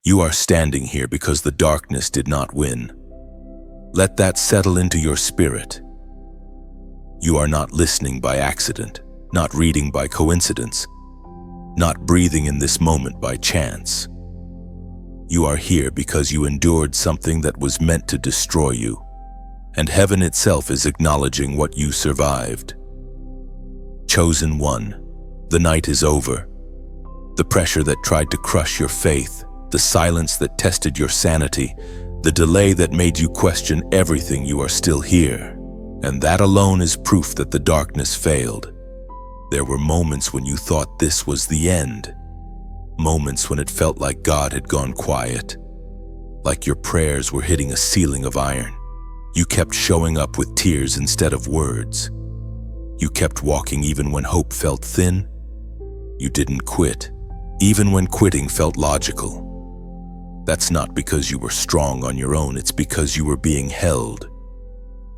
You are standing here because the darkness did not win. Let that settle into your spirit. You are not listening by accident, not reading by coincidence, not breathing in this moment by chance. You are here because you endured something that was meant to destroy you, and heaven itself is acknowledging what you survived. Chosen one, the night is over. The pressure that tried to crush your faith, the silence that tested your sanity, the delay that made you question everything, you are still here. And that alone is proof that the darkness failed. There were moments when you thought this was the end. Moments when it felt like God had gone quiet, like your prayers were hitting a ceiling of iron. You kept showing up with tears instead of words. You kept walking even when hope felt thin. You didn't quit, even when quitting felt logical. That's not because you were strong on your own, it's because you were being held.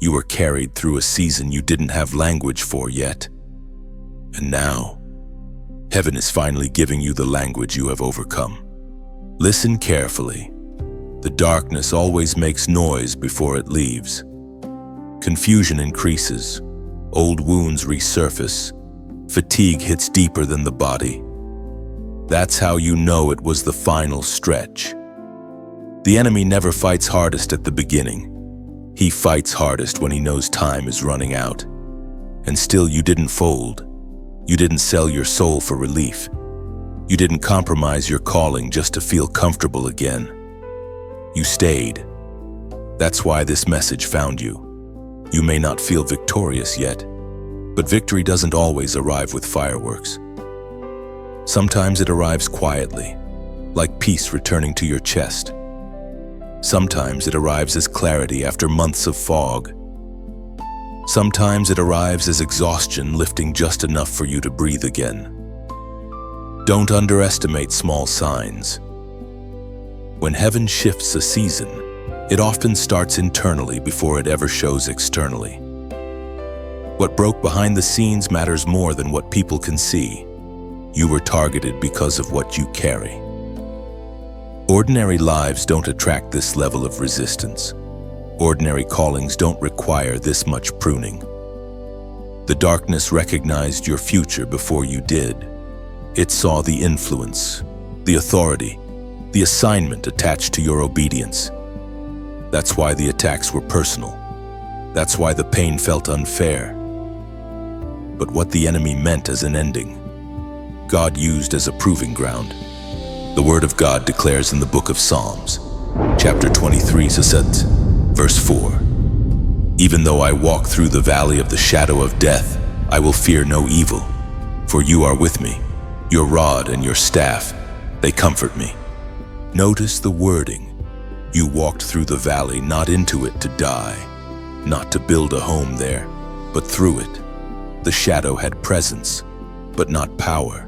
You were carried through a season you didn't have language for yet. And now, heaven is finally giving you the language you have overcome. Listen carefully. The darkness always makes noise before it leaves. Confusion increases. Old wounds resurface. Fatigue hits deeper than the body. That's how you know it was the final stretch. The enemy never fights hardest at the beginning. He fights hardest when he knows time is running out. And still you didn't fold. You didn't sell your soul for relief. You didn't compromise your calling just to feel comfortable again. You stayed. That's why this message found you. You may not feel victorious yet, but victory doesn't always arrive with fireworks. Sometimes it arrives quietly, like peace returning to your chest. Sometimes it arrives as clarity after months of fog. Sometimes it arrives as exhaustion lifting just enough for you to breathe again. Don't underestimate small signs. When heaven shifts a season, it often starts internally before it ever shows externally. What broke behind the scenes matters more than what people can see. You were targeted because of what you carry. Ordinary lives don't attract this level of resistance. Ordinary callings don't require this much pruning. The darkness recognized your future before you did. It saw the influence, the authority, the assignment attached to your obedience. That's why the attacks were personal. That's why the pain felt unfair. But what the enemy meant as an ending, God used as a proving ground. The Word of God declares in the book of Psalms, chapter 23, verse 4, "Even though I walk through the valley of the shadow of death, I will fear no evil, for you are with me. Your rod and your staff, they comfort me." Notice the wording. You walked through the valley, not into it to die, not to build a home there, but through it. The shadow had presence, but not power.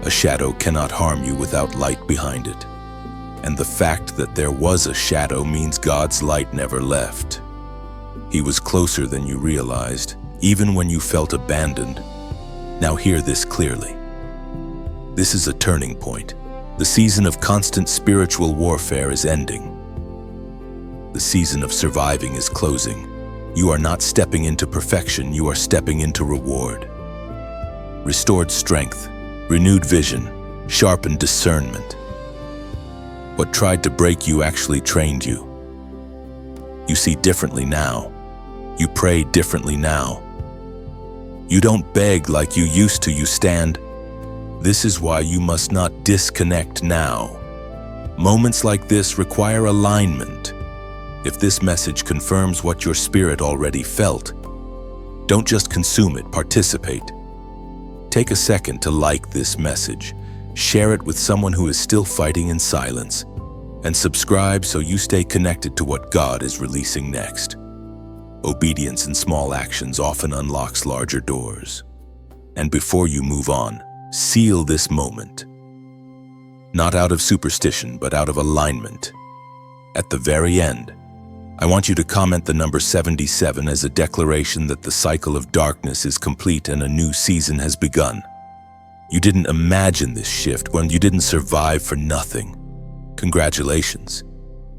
A shadow cannot harm you without light behind it. And the fact that there was a shadow means God's light never left. He was closer than you realized, even when you felt abandoned. Now hear this clearly. This is a turning point. The season of constant spiritual warfare is ending. The season of surviving is closing. You are not stepping into perfection, you are stepping into reward. Restored strength, renewed vision, sharpened discernment. What tried to break you actually trained you. You see differently now. You pray differently now. You don't beg like you used to, you stand. This is why you must not disconnect now. Moments like this require alignment. If this message confirms what your spirit already felt, don't just consume it, participate. Take a second to like this message, share it with someone who is still fighting in silence, and subscribe so you stay connected to what God is releasing next. Obedience in small actions often unlocks larger doors. And before you move on, seal this moment. Not out of superstition, but out of alignment. At the very end, I want you to comment the number 77 as a declaration that the cycle of darkness is complete and a new season has begun. You didn't imagine this shift when you didn't survive for nothing. Congratulations,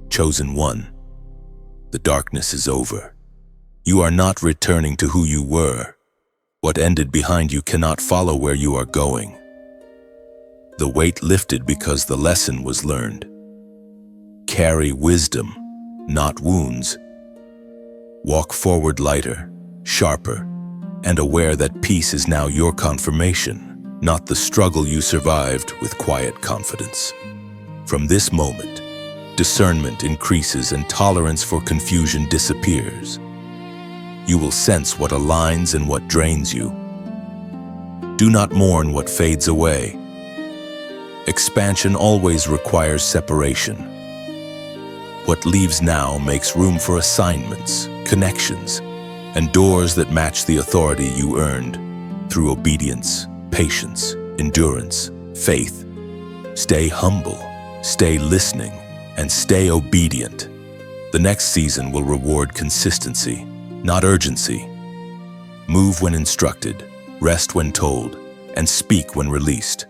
chosen one. The darkness is over. You are not returning to who you were. What ended behind you cannot follow where you are going. The weight lifted because the lesson was learned. Carry wisdom, not wounds. Walk forward lighter, sharper, and aware that peace is now your confirmation, not the struggle you survived with quiet confidence. From this moment, discernment increases and tolerance for confusion disappears. You will sense what aligns and what drains you. Do not mourn what fades away. Expansion always requires separation. What leaves now makes room for assignments, connections, and doors that match the authority you earned through obedience, patience, endurance, faith. Stay humble, stay listening, and stay obedient. The next season will reward consistency, not urgency. Move when instructed, rest when told, and speak when released.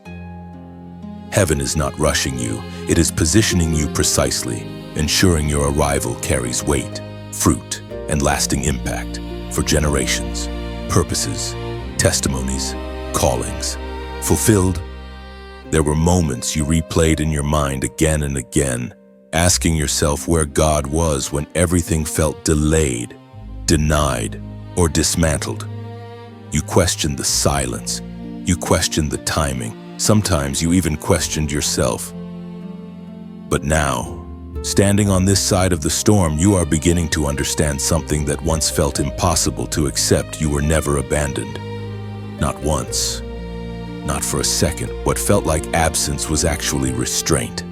Heaven is not rushing you, it is positioning you precisely, ensuring your arrival carries weight, fruit, and lasting impact for generations, purposes, testimonies, callings. Fulfilled, there were moments you replayed in your mind again and again, asking yourself where God was when everything felt delayed, denied, or dismantled. You questioned the silence, you questioned the timing, sometimes you even questioned yourself. But now, standing on this side of the storm, you are beginning to understand something that once felt impossible to accept. You were never abandoned. Not once. Not for a second. What felt like absence was actually restraint.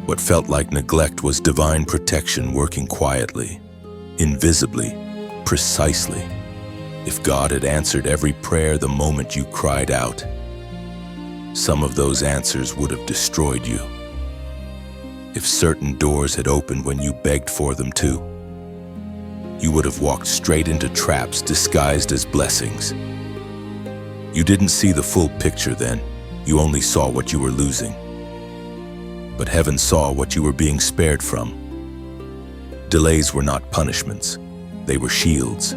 What felt like neglect was divine protection working quietly, invisibly, precisely. If God had answered every prayer the moment you cried out, some of those answers would have destroyed you. If certain doors had opened when you begged for them to, you would have walked straight into traps disguised as blessings. You didn't see the full picture then, you only saw what you were losing. But heaven saw what you were being spared from. Delays were not punishments, they were shields.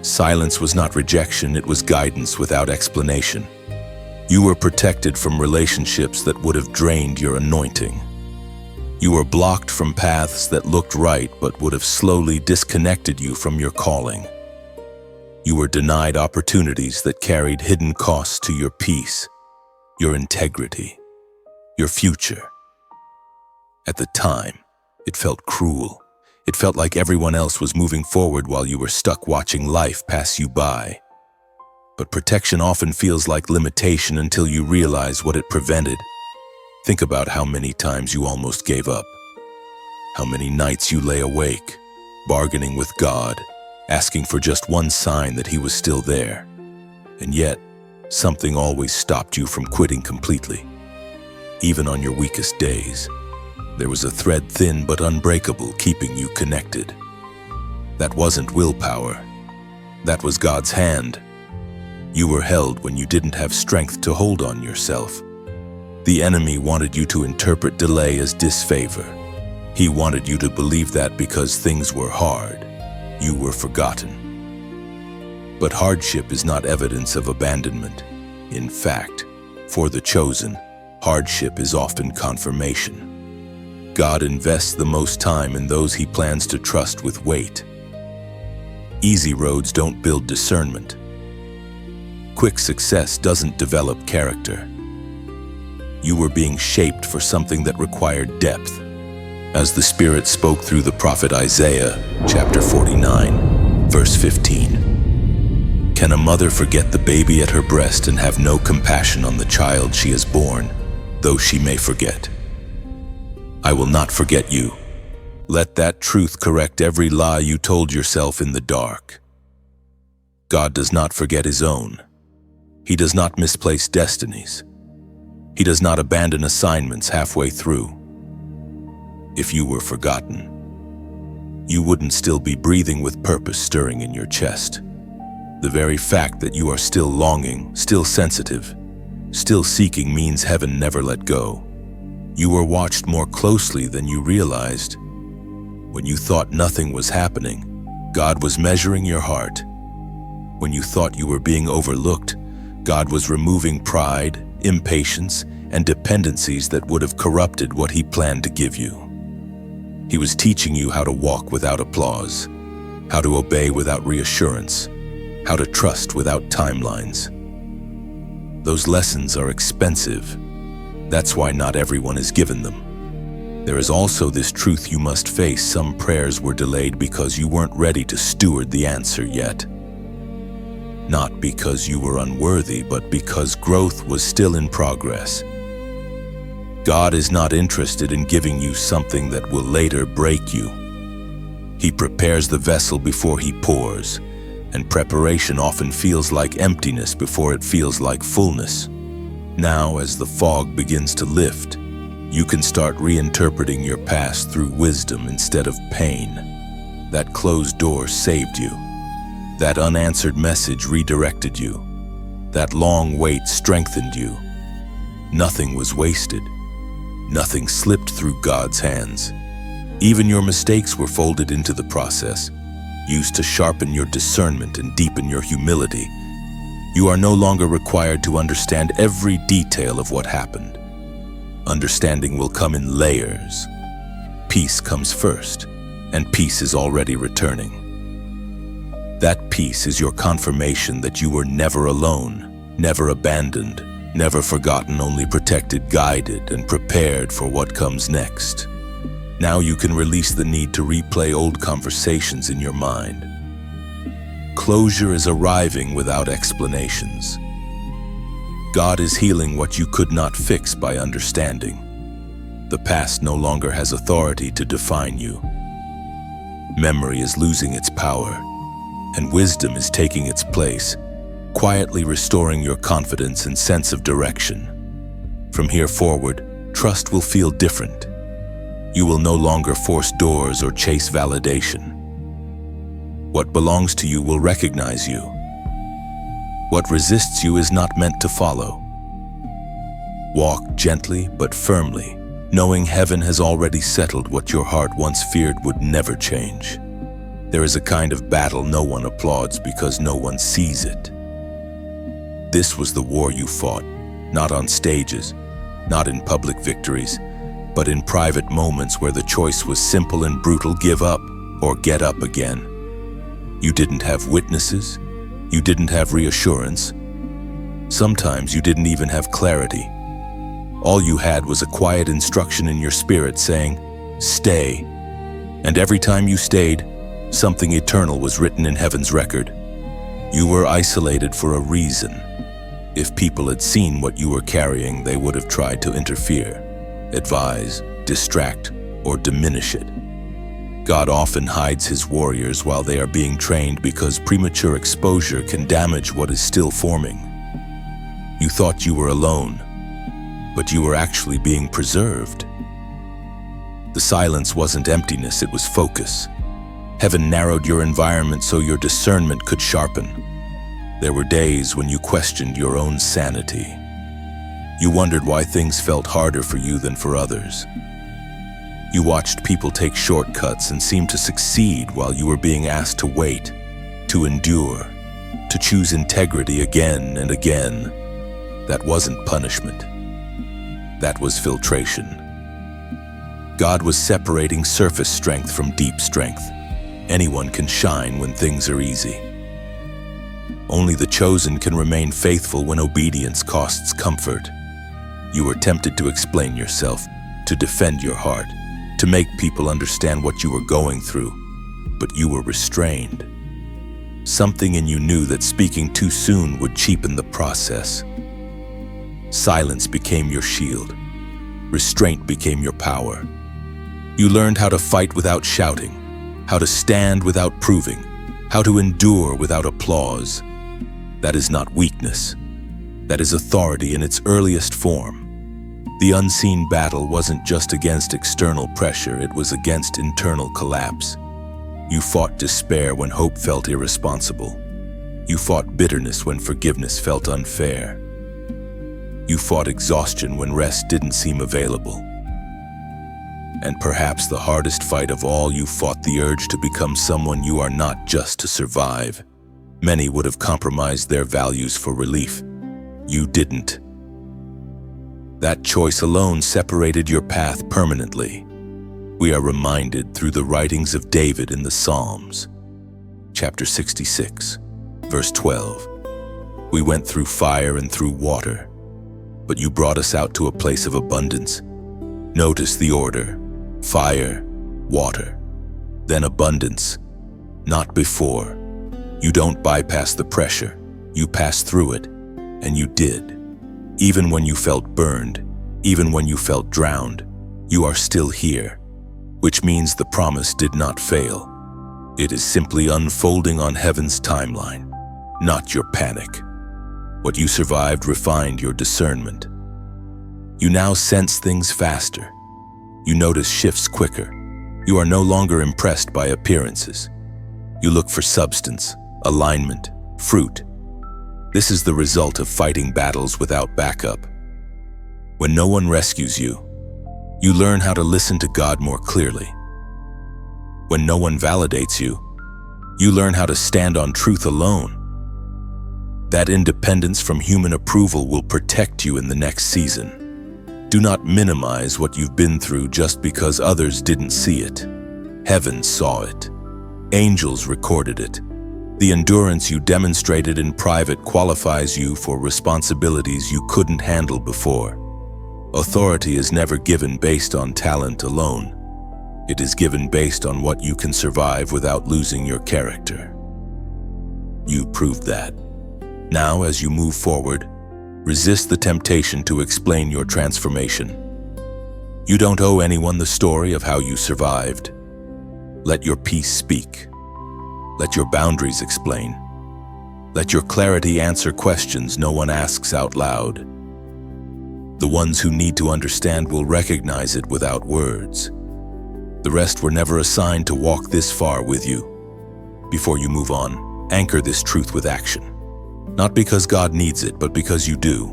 Silence was not rejection, it was guidance without explanation. You were protected from relationships that would have drained your anointing. You were blocked from paths that looked right but would have slowly disconnected you from your calling. You were denied opportunities that carried hidden costs to your peace, your integrity, your future. At the time, it felt cruel. It felt like everyone else was moving forward while you were stuck watching life pass you by. But protection often feels like limitation until you realize what it prevented. Think about how many times you almost gave up. How many nights you lay awake, bargaining with God, asking for just one sign that He was still there. And yet, something always stopped you from quitting completely. Even on your weakest days, there was a thread thin but unbreakable keeping you connected. That wasn't willpower. That was God's hand. You were held when you didn't have strength to hold on yourself. The enemy wanted you to interpret delay as disfavor. He wanted you to believe that because things were hard, you were forgotten. But hardship is not evidence of abandonment. In fact, for the chosen, hardship is often confirmation. God invests the most time in those He plans to trust with weight. Easy roads don't build discernment. Quick success doesn't develop character. You were being shaped for something that required depth. As the Spirit spoke through the prophet Isaiah, chapter 49, verse 15. Can a mother forget the baby at her breast and have no compassion on the child she has borne, though she may forget? I will not forget you. Let that truth correct every lie you told yourself in the dark. God does not forget His own. He does not misplace destinies. He does not abandon assignments halfway through. If you were forgotten, you wouldn't still be breathing with purpose stirring in your chest. The very fact that you are still longing, still sensitive, still seeking means heaven never let go. You were watched more closely than you realized. When you thought nothing was happening, God was measuring your heart. When you thought you were being overlooked, God was removing pride, impatience, and dependencies that would have corrupted what He planned to give you. He was teaching you how to walk without applause, how to obey without reassurance, how to trust without timelines. Those lessons are expensive. That's why not everyone is given them. There is also this truth you must face: some prayers were delayed because you weren't ready to steward the answer yet. Not because you were unworthy, but because growth was still in progress. God is not interested in giving you something that will later break you. He prepares the vessel before He pours, and preparation often feels like emptiness before it feels like fullness. Now, as the fog begins to lift, you can start reinterpreting your past through wisdom instead of pain. That closed door saved you. That unanswered message redirected you. That long wait strengthened you. Nothing was wasted. Nothing slipped through God's hands. Even your mistakes were folded into the process, used to sharpen your discernment and deepen your humility. You are no longer required to understand every detail of what happened. Understanding will come in layers. Peace comes first, and peace is already returning. That peace is your confirmation that you were never alone, never abandoned, never forgotten, only protected, guided, and prepared for what comes next. Now you can release the need to replay old conversations in your mind. Closure is arriving without explanations. God is healing what you could not fix by understanding. The past no longer has authority to define you. Memory is losing its power, and wisdom is taking its place, quietly restoring your confidence and sense of direction. From here forward, trust will feel different. You will no longer force doors or chase validation. What belongs to you will recognize you. What resists you is not meant to follow. Walk gently but firmly, knowing heaven has already settled what your heart once feared would never change. There is a kind of battle no one applauds because no one sees it. This was the war you fought, not on stages, not in public victories, but in private moments where the choice was simple and brutal: give up or get up again. You didn't have witnesses, you didn't have reassurance. Sometimes you didn't even have clarity. All you had was a quiet instruction in your spirit saying, "Stay." And every time you stayed, something eternal was written in heaven's record. You were isolated for a reason. If people had seen what you were carrying, they would have tried to interfere, advise, distract, or diminish it. God often hides His warriors while they are being trained because premature exposure can damage what is still forming. You thought you were alone, but you were actually being preserved. The silence wasn't emptiness, it was focus. Heaven narrowed your environment so your discernment could sharpen. There were days when you questioned your own sanity. You wondered why things felt harder for you than for others. You watched people take shortcuts and seemed to succeed while you were being asked to wait, to endure, to choose integrity again and again. That wasn't punishment. That was filtration. God was separating surface strength from deep strength. Anyone can shine when things are easy. Only the chosen can remain faithful when obedience costs comfort. You were tempted to explain yourself, to defend your heart, to make people understand what you were going through, but you were restrained. Something in you knew that speaking too soon would cheapen the process. Silence became your shield. Restraint became your power. You learned how to fight without shouting, how to stand without proving, how to endure without applause. That is not weakness. That is authority in its earliest form. The unseen battle wasn't just against external pressure, it was against internal collapse. You fought despair when hope felt irresponsible. You fought bitterness when forgiveness felt unfair. You fought exhaustion when rest didn't seem available. And perhaps the hardest fight of all, you fought the urge to become someone you are not just to survive. Many would have compromised their values for relief. You didn't. That choice alone separated your path permanently. We are reminded through the writings of David in the Psalms. Chapter 66, verse 12. We went through fire and through water, but you brought us out to a place of abundance. Notice the order: fire, water, then abundance. Not before. You don't bypass the pressure. You pass through it, and you did. Even when you felt burned, even when you felt drowned, you are still here, which means the promise did not fail. It is simply unfolding on heaven's timeline, not your panic. What you survived refined your discernment. You now sense things faster. You notice shifts quicker. You are no longer impressed by appearances. You look for substance, alignment, fruit. This is the result of fighting battles without backup. When no one rescues you, you learn how to listen to God more clearly. When no one validates you, you learn how to stand on truth alone. That independence from human approval will protect you in the next season. Do not minimize what you've been through just because others didn't see it. Heaven saw it. Angels recorded it. The endurance you demonstrated in private qualifies you for responsibilities you couldn't handle before. Authority is never given based on talent alone. It is given based on what you can survive without losing your character. You proved that. Now, as you move forward, resist the temptation to explain your transformation. You don't owe anyone the story of how you survived. Let your peace speak. Let your boundaries explain. Let your clarity answer questions no one asks out loud. The ones who need to understand will recognize it without words. The rest were never assigned to walk this far with you. Before you move on, anchor this truth with action. Not because God needs it, but because you do.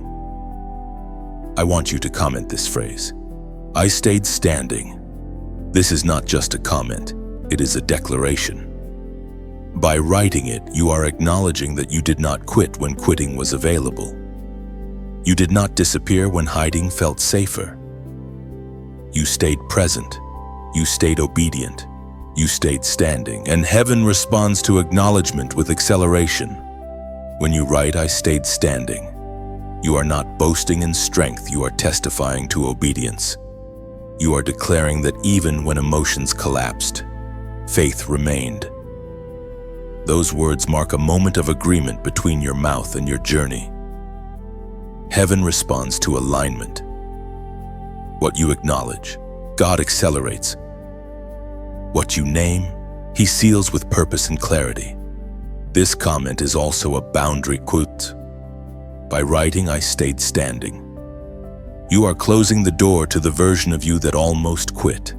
I want you to comment this phrase: I stayed standing. This is not just a comment, it is a declaration. By writing it, you are acknowledging that you did not quit when quitting was available. You did not disappear when hiding felt safer. You stayed present. You stayed obedient. You stayed standing, and heaven responds to acknowledgement with acceleration. When you write, I stayed standing, you are not boasting in strength, you are testifying to obedience. You are declaring that even when emotions collapsed, faith remained. Those words mark a moment of agreement between your mouth and your journey. Heaven responds to alignment. What you acknowledge, God accelerates. What you name, He seals with purpose and clarity. This comment is also a boundary quote. By writing, I stayed standing. You are closing the door to the version of you that almost quit.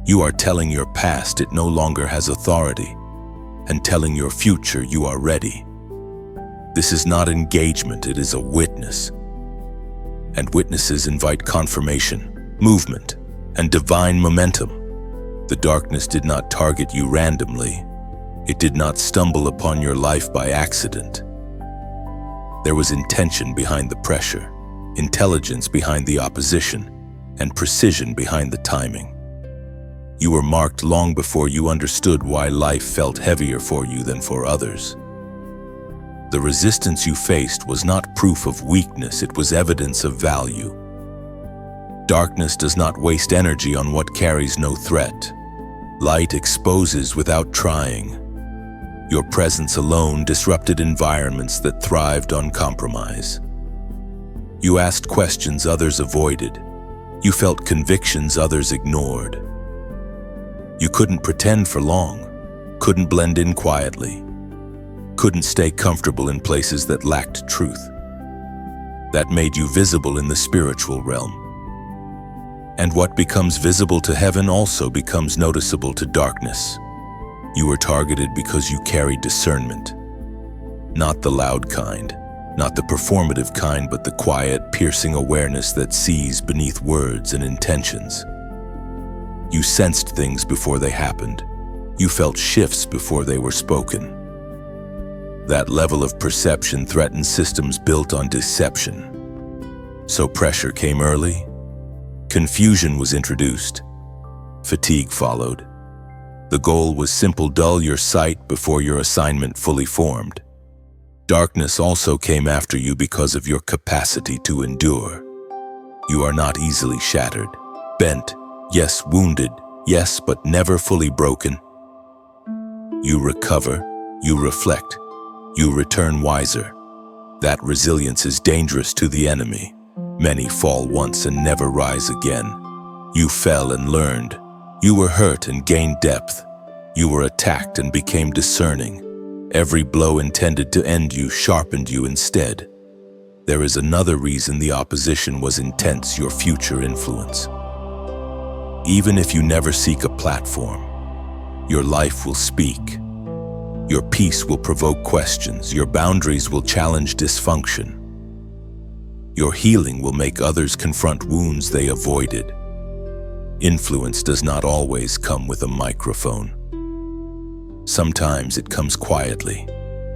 You are telling your past it no longer has authority, and telling your future you are ready. This is not engagement, it is a witness. And witnesses invite confirmation, movement, and divine momentum. The darkness did not target you randomly. It did not stumble upon your life by accident. There was intention behind the pressure, intelligence behind the opposition, and precision behind the timing. You were marked long before you understood why life felt heavier for you than for others. The resistance you faced was not proof of weakness, it was evidence of value. Darkness does not waste energy on what carries no threat. Light exposes without trying. Your presence alone disrupted environments that thrived on compromise. You asked questions others avoided. You felt convictions others ignored. You couldn't pretend for long, couldn't blend in quietly, couldn't stay comfortable in places that lacked truth. That made you visible in the spiritual realm. And what becomes visible to heaven also becomes noticeable to darkness. You were targeted because you carried discernment. Not the loud kind, not the performative kind, but the quiet, piercing awareness that sees beneath words and intentions. You sensed things before they happened. You felt shifts before they were spoken. That level of perception threatened systems built on deception. So pressure came early. Confusion was introduced. Fatigue followed. The goal was simple: dull your sight before your assignment fully formed. Darkness also came after you because of your capacity to endure. You are not easily shattered. Bent, yes, wounded, yes, but never fully broken. You recover, you reflect, you return wiser. That resilience is dangerous to the enemy. Many fall once and never rise again. You fell and learned. You were hurt and gained depth. You were attacked and became discerning. Every blow intended to end you sharpened you instead. There is another reason the opposition was intense: your future influence. Even if you never seek a platform, your life will speak. Your peace will provoke questions. Your boundaries will challenge dysfunction. Your healing will make others confront wounds they avoided. Influence does not always come with a microphone. Sometimes it comes quietly,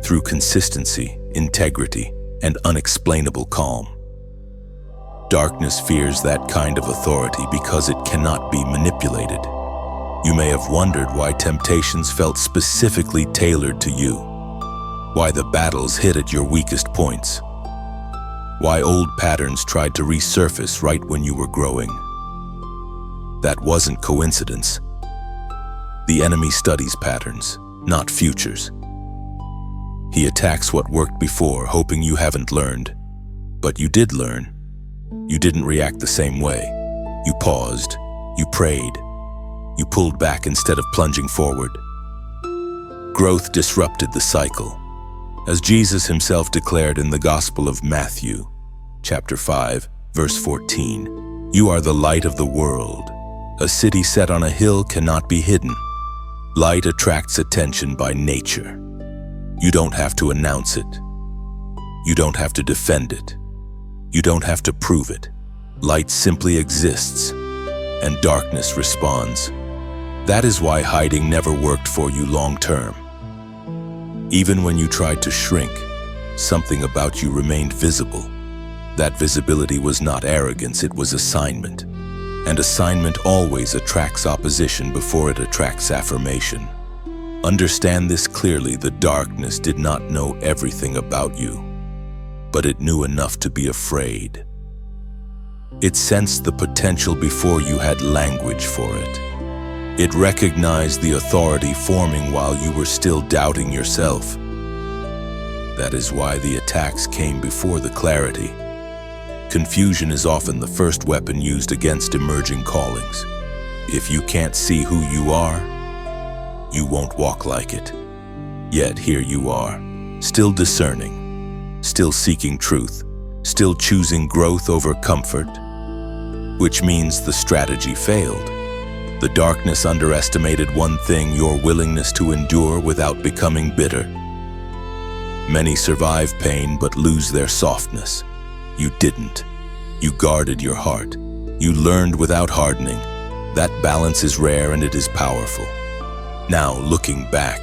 through consistency, integrity, and unexplainable calm. Darkness fears that kind of authority because it cannot be manipulated. You may have wondered why temptations felt specifically tailored to you, why the battles hit at your weakest points, why old patterns tried to resurface right when you were growing. That wasn't coincidence. The enemy studies patterns, not futures. He attacks what worked before, hoping you haven't learned. But you did learn. You didn't react the same way. You paused. You prayed. You pulled back instead of plunging forward. Growth disrupted the cycle. As Jesus himself declared in the Gospel of Matthew, chapter 5, verse 14, "You are the light of the world. A city set on a hill cannot be hidden." Light attracts attention by nature. You don't have to announce it. You don't have to defend it. You don't have to prove it. Light simply exists, and darkness responds. That is why hiding never worked for you long term. Even when you tried to shrink, something about you remained visible. That visibility was not arrogance, it was assignment. And assignment always attracts opposition before it attracts affirmation. Understand this clearly: the darkness did not know everything about you, but it knew enough to be afraid. It sensed the potential before you had language for it. It recognized the authority forming while you were still doubting yourself. That is why the attacks came before the clarity. Confusion is often the first weapon used against emerging callings. If you can't see who you are, you won't walk like it. Yet here you are, still discerning, still seeking truth, still choosing growth over comfort, which means the strategy failed. The darkness underestimated one thing: your willingness to endure without becoming bitter. Many survive pain but lose their softness. You didn't. You guarded your heart. You learned without hardening. That balance is rare and it is powerful. Now, looking back,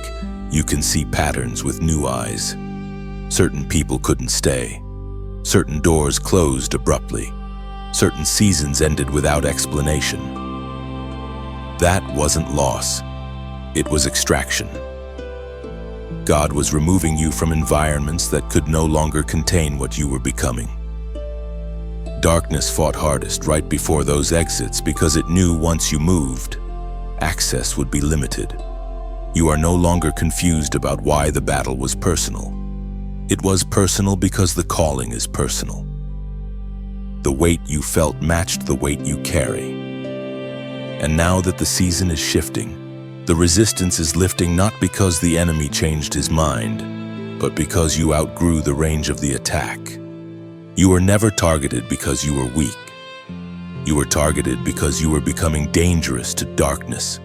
you can see patterns with new eyes. Certain people couldn't stay. Certain doors closed abruptly. Certain seasons ended without explanation. That wasn't loss. It was extraction. God was removing you from environments that could no longer contain what you were becoming. Darkness fought hardest right before those exits because it knew once you moved, access would be limited. You are no longer confused about why the battle was personal. It was personal because the calling is personal. The weight you felt matched the weight you carry. And now that the season is shifting, the resistance is lifting not because the enemy changed his mind, but because you outgrew the range of the attack. You were never targeted because you were weak. You were targeted because you were becoming dangerous to darkness,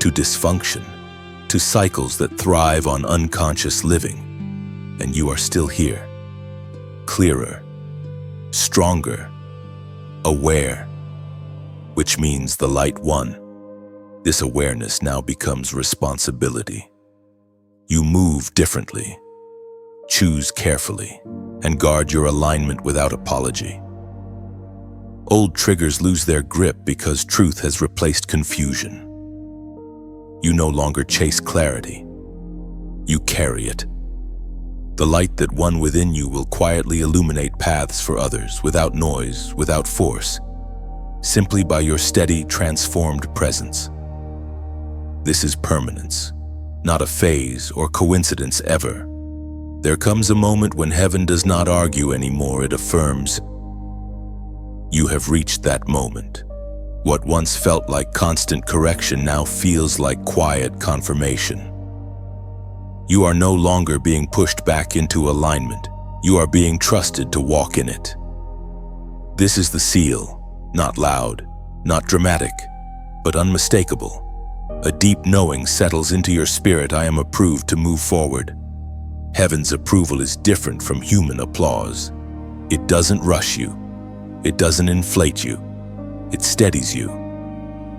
to dysfunction, to cycles that thrive on unconscious living. And you are still here, clearer, stronger, aware, which means the light won. This awareness now becomes responsibility. You move differently, choose carefully, and guard your alignment without apology. Old triggers lose their grip because truth has replaced confusion. You no longer chase clarity. You carry it. The light that won within you will quietly illuminate paths for others without noise, without force, simply by your steady, transformed presence. This is permanence, not a phase or coincidence ever. There comes a moment when heaven does not argue anymore, it affirms. You have reached that moment. What once felt like constant correction now feels like quiet confirmation. You are no longer being pushed back into alignment. You are being trusted to walk in it. This is the seal, not loud, not dramatic, but unmistakable. A deep knowing settles into your spirit. I am approved to move forward. Heaven's approval is different from human applause. It doesn't rush you. It doesn't inflate you. It steadies you.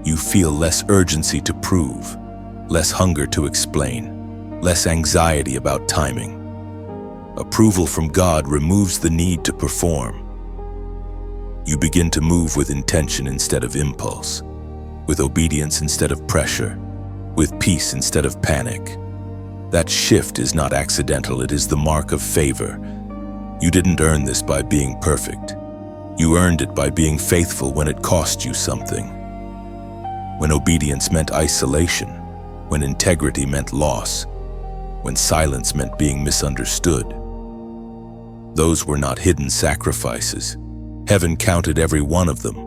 You feel less urgency to prove, less hunger to explain, less anxiety about timing. Approval from God removes the need to perform. You begin to move with intention instead of impulse, with obedience instead of pressure, with peace instead of panic. That shift is not accidental, it is the mark of favor. You didn't earn this by being perfect. You earned it by being faithful when it cost you something. When obedience meant isolation, when integrity meant loss, when silence meant being misunderstood. Those were not hidden sacrifices. Heaven counted every one of them.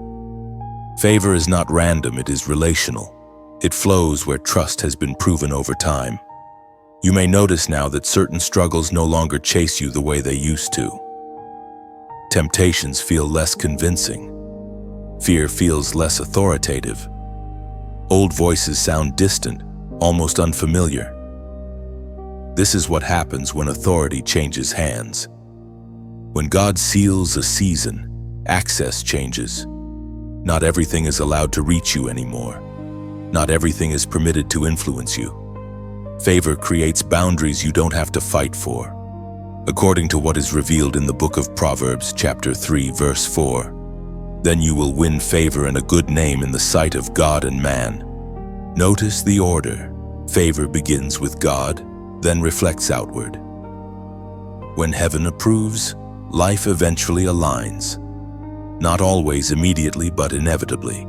Favor is not random, it is relational. It flows where trust has been proven over time. You may notice now that certain struggles no longer chase you the way they used to. Temptations feel less convincing. Fear feels less authoritative. Old voices sound distant, almost unfamiliar. This is what happens when authority changes hands. When God seals a season, access changes. Not everything is allowed to reach you anymore. Not everything is permitted to influence you. Favor creates boundaries you don't have to fight for. According to what is revealed in the book of Proverbs, chapter 3, verse 4, then you will win favor and a good name in the sight of God and man. Notice the order. Favor begins with God, then reflects outward. When heaven approves, life eventually aligns. Not always immediately, but inevitably.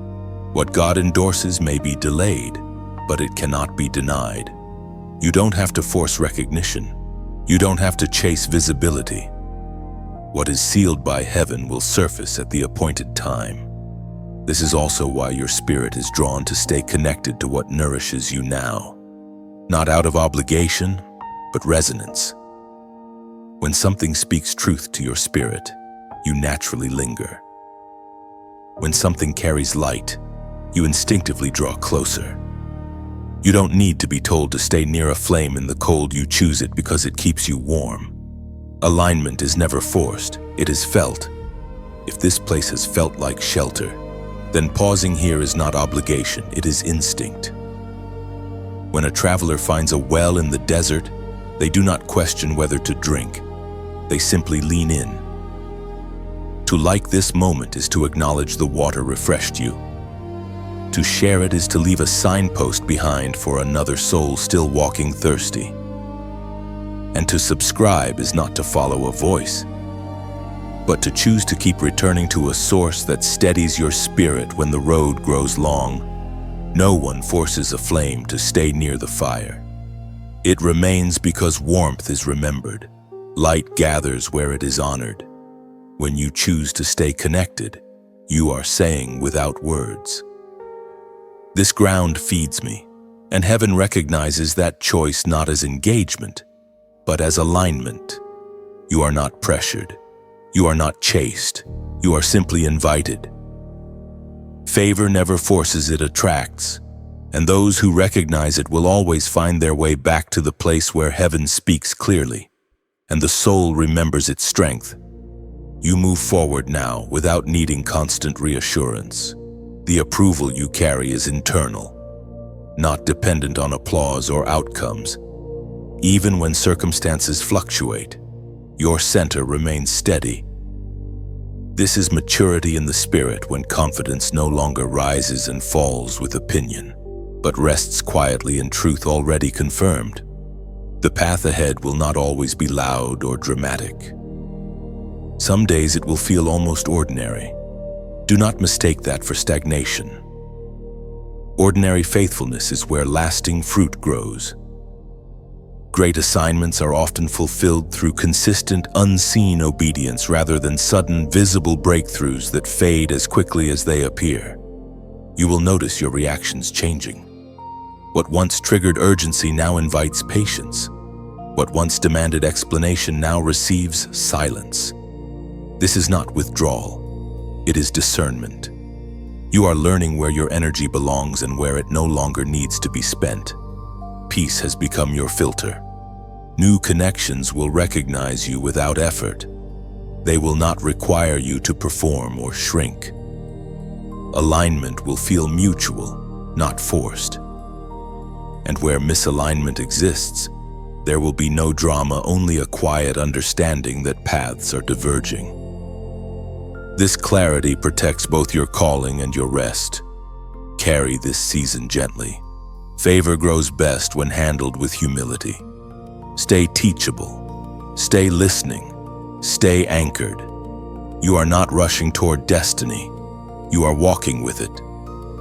What God endorses may be delayed, but it cannot be denied. You don't have to force recognition. You don't have to chase visibility. What is sealed by heaven will surface at the appointed time. This is also why your spirit is drawn to stay connected to what nourishes you now. Not out of obligation, but resonance. When something speaks truth to your spirit, you naturally linger. When something carries light, you instinctively draw closer. You don't need to be told to stay near a flame in the cold. You choose it because it keeps you warm. Alignment is never forced, it is felt. If this place has felt like shelter, then pausing here is not obligation, it is instinct. When a traveler finds a well in the desert, they do not question whether to drink. They simply lean in. To like this moment is to acknowledge the water refreshed you. To share it is to leave a signpost behind for another soul still walking thirsty. And to subscribe is not to follow a voice, but to choose to keep returning to a source that steadies your spirit when the road grows long. No one forces a flame to stay near the fire. It remains because warmth is remembered. Light gathers where it is honored. When you choose to stay connected, you are saying without words, "This ground feeds me," and heaven recognizes that choice not as engagement, but as alignment. You are not pressured. You are not chased. You are simply invited. Favor never forces, it attracts, and those who recognize it will always find their way back to the place where heaven speaks clearly, and the soul remembers its strength. You move forward now without needing constant reassurance. The approval you carry is internal. not dependent on applause or outcomes. Even when circumstances fluctuate, your center remains steady. This is maturity in the spirit, when confidence no longer rises and falls with opinion, but rests quietly in truth already confirmed. The path ahead will not always be loud or dramatic. Some days it will feel almost ordinary. Do not mistake that for stagnation. Ordinary faithfulness is where lasting fruit grows. Great assignments are often fulfilled through consistent, unseen obedience rather than sudden, visible breakthroughs that fade as quickly as they appear. You will notice your reactions changing. What once triggered urgency now invites patience. What once demanded explanation now receives silence. This is not withdrawal. It is discernment. You are learning where your energy belongs and where it no longer needs to be spent. Peace has become your filter. New connections will recognize you without effort. They will not require you to perform or shrink. Alignment will feel mutual, not forced. And where misalignment exists, there will be no drama, only a quiet understanding that paths are diverging. This clarity protects both your calling and your rest. Carry this season gently. Favor grows best when handled with humility. Stay teachable. Stay listening. Stay anchored. You are not rushing toward destiny. You are walking with it.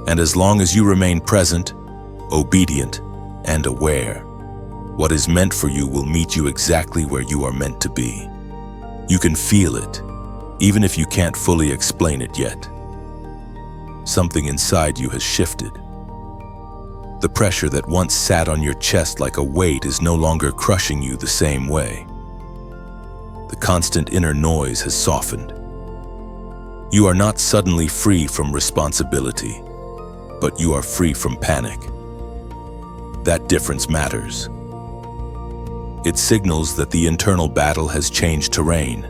And as long as you remain present, obedient, and aware, what is meant for you will meet you exactly where you are meant to be. You can feel it, even if you can't fully explain it yet. Something inside you has shifted. The pressure that once sat on your chest like a weight is no longer crushing you the same way. The constant inner noise has softened. You are not suddenly free from responsibility, but you are free from panic. That difference matters. It signals that the internal battle has changed terrain.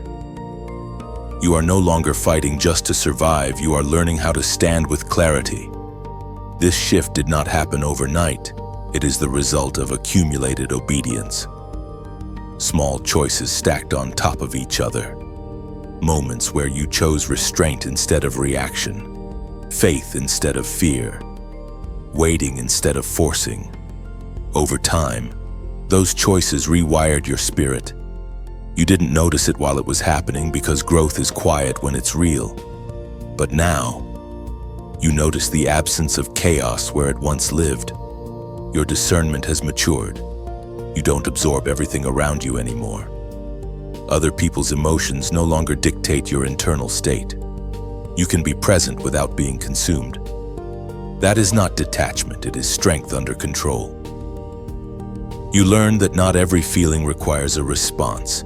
You are no longer fighting just to survive, you are learning how to stand with clarity. This shift did not happen overnight. It is the result of accumulated obedience. Small choices stacked on top of each other. Moments where you chose restraint instead of reaction, faith instead of fear, waiting instead of forcing. Over time, those choices rewired your spirit. You didn't notice it while it was happening because growth is quiet when it's real. But now, you notice the absence of chaos where it once lived. Your discernment has matured. You don't absorb everything around you anymore. Other people's emotions no longer dictate your internal state. You can be present without being consumed. That is not detachment, it is strength under control. You learn that not every feeling requires a response,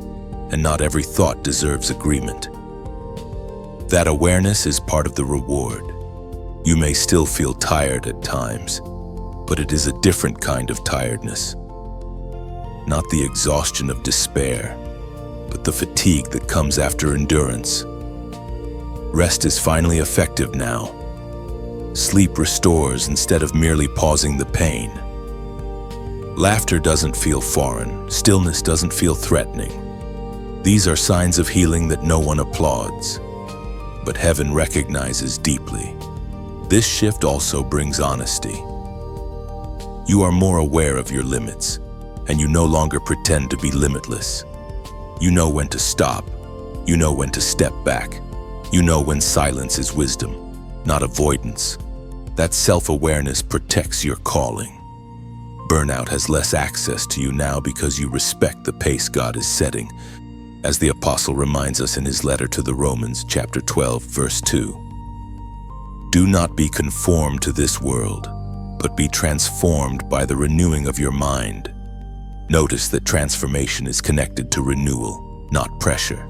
and not every thought deserves agreement. That awareness is part of the reward. You may still feel tired at times, but it is a different kind of tiredness. Not the exhaustion of despair, but the fatigue that comes after endurance. Rest is finally effective now. Sleep restores instead of merely pausing the pain. Laughter doesn't feel foreign. Stillness doesn't feel threatening. These are signs of healing that no one applauds, but heaven recognizes deeply. This shift also brings honesty. You are more aware of your limits, and you no longer pretend to be limitless. You know when to stop. You know when to step back. You know when silence is wisdom, not avoidance. That self-awareness protects your calling. Burnout has less access to you now because you respect the pace God is setting, as the apostle reminds us in his letter to the Romans, chapter 12, verse 2. Do not be conformed to this world, but be transformed by the renewing of your mind. Notice that transformation is connected to renewal, not pressure.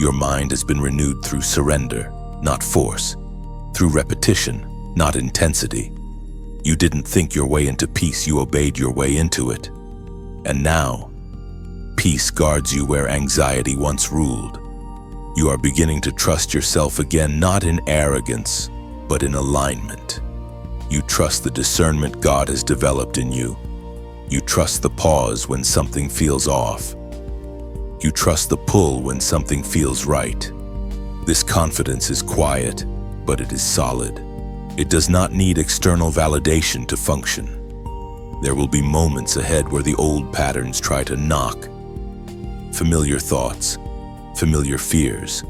Your mind has been renewed through surrender, not force, through repetition, not intensity. You didn't think your way into peace, you obeyed your way into it. And now, peace guards you where anxiety once ruled. You are beginning to trust yourself again, not in arrogance, but in alignment. You trust the discernment God has developed in you. You trust the pause when something feels off. You trust the pull when something feels right. This confidence is quiet, but it is solid. It does not need external validation to function. There will be moments ahead where the old patterns try to knock. Familiar thoughts, familiar fears.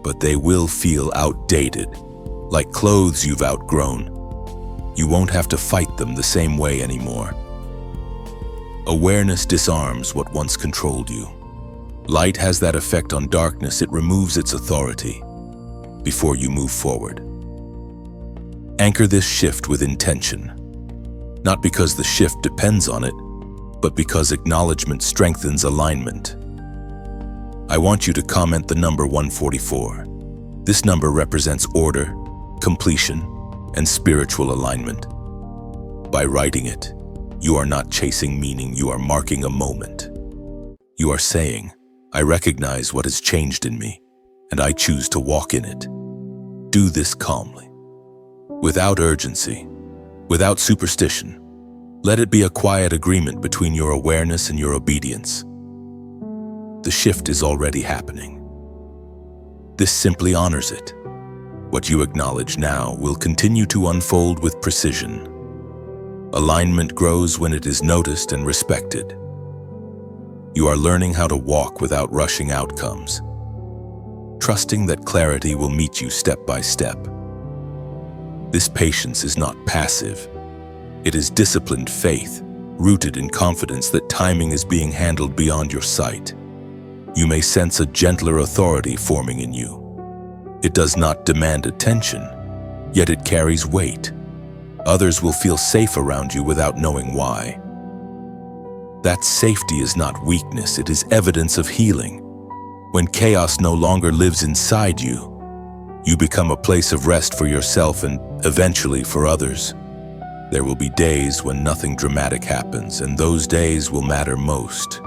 But they will feel outdated, like clothes you've outgrown. You won't have to fight them the same way anymore. Awareness disarms what once controlled you. Light has that effect on darkness. It removes its authority before you move forward. Anchor this shift with intention, not because the shift depends on it, but because acknowledgement strengthens alignment. I want you to comment the number 144. This number represents order, completion, and spiritual alignment. By writing it, you are not chasing meaning, you are marking a moment. You are saying, I recognize what has changed in me, and I choose to walk in it. Do this calmly, without urgency, without superstition. Let it be a quiet agreement between your awareness and your obedience. The shift is already happening. This simply honors it. What you acknowledge now will continue to unfold with precision. Alignment grows when it is noticed and respected. You are learning how to walk without rushing outcomes, trusting that clarity will meet you step by step. This patience is not passive. It is disciplined faith, rooted in confidence that timing is being handled beyond your sight. You may sense a gentler authority forming in you. It does not demand attention, yet it carries weight. Others will feel safe around you without knowing why. That safety is not weakness, it is evidence of healing. When chaos no longer lives inside you, you become a place of rest for yourself and eventually for others. There will be days when nothing dramatic happens, and those days will matter most.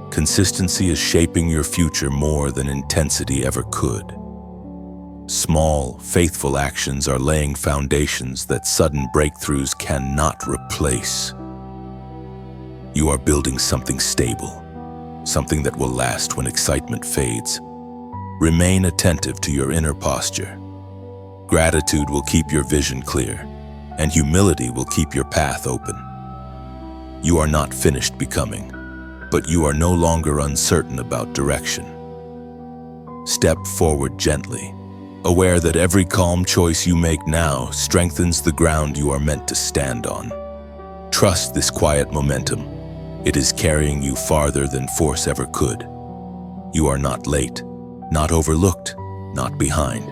Consistency is shaping your future more than intensity ever could. Small, faithful actions are laying foundations that sudden breakthroughs cannot replace. You are building something stable, something that will last when excitement fades. Remain attentive to your inner posture. Gratitude will keep your vision clear, and humility will keep your path open. You are not finished becoming, but you are no longer uncertain about direction. Step forward gently, aware that every calm choice you make now strengthens the ground you are meant to stand on. Trust this quiet momentum. It is carrying you farther than force ever could. You are not late, not overlooked, not behind.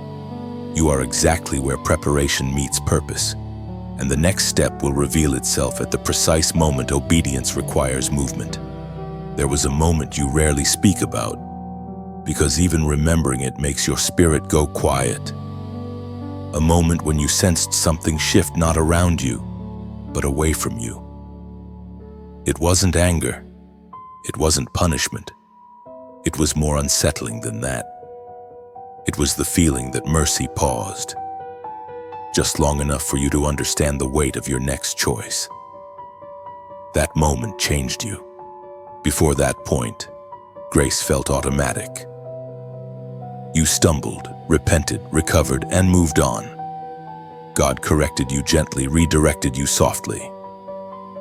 You are exactly where preparation meets purpose, and the next step will reveal itself at the precise moment obedience requires movement. There was a moment you rarely speak about, because even remembering it makes your spirit go quiet. A moment when you sensed something shift not around you, but away from you. It wasn't anger. It wasn't punishment. It was more unsettling than that. It was the feeling that mercy paused, just long enough for you to understand the weight of your next choice. That moment changed you. Before that point, grace felt automatic. You stumbled, repented, recovered, and moved on. God corrected you gently, redirected you softly.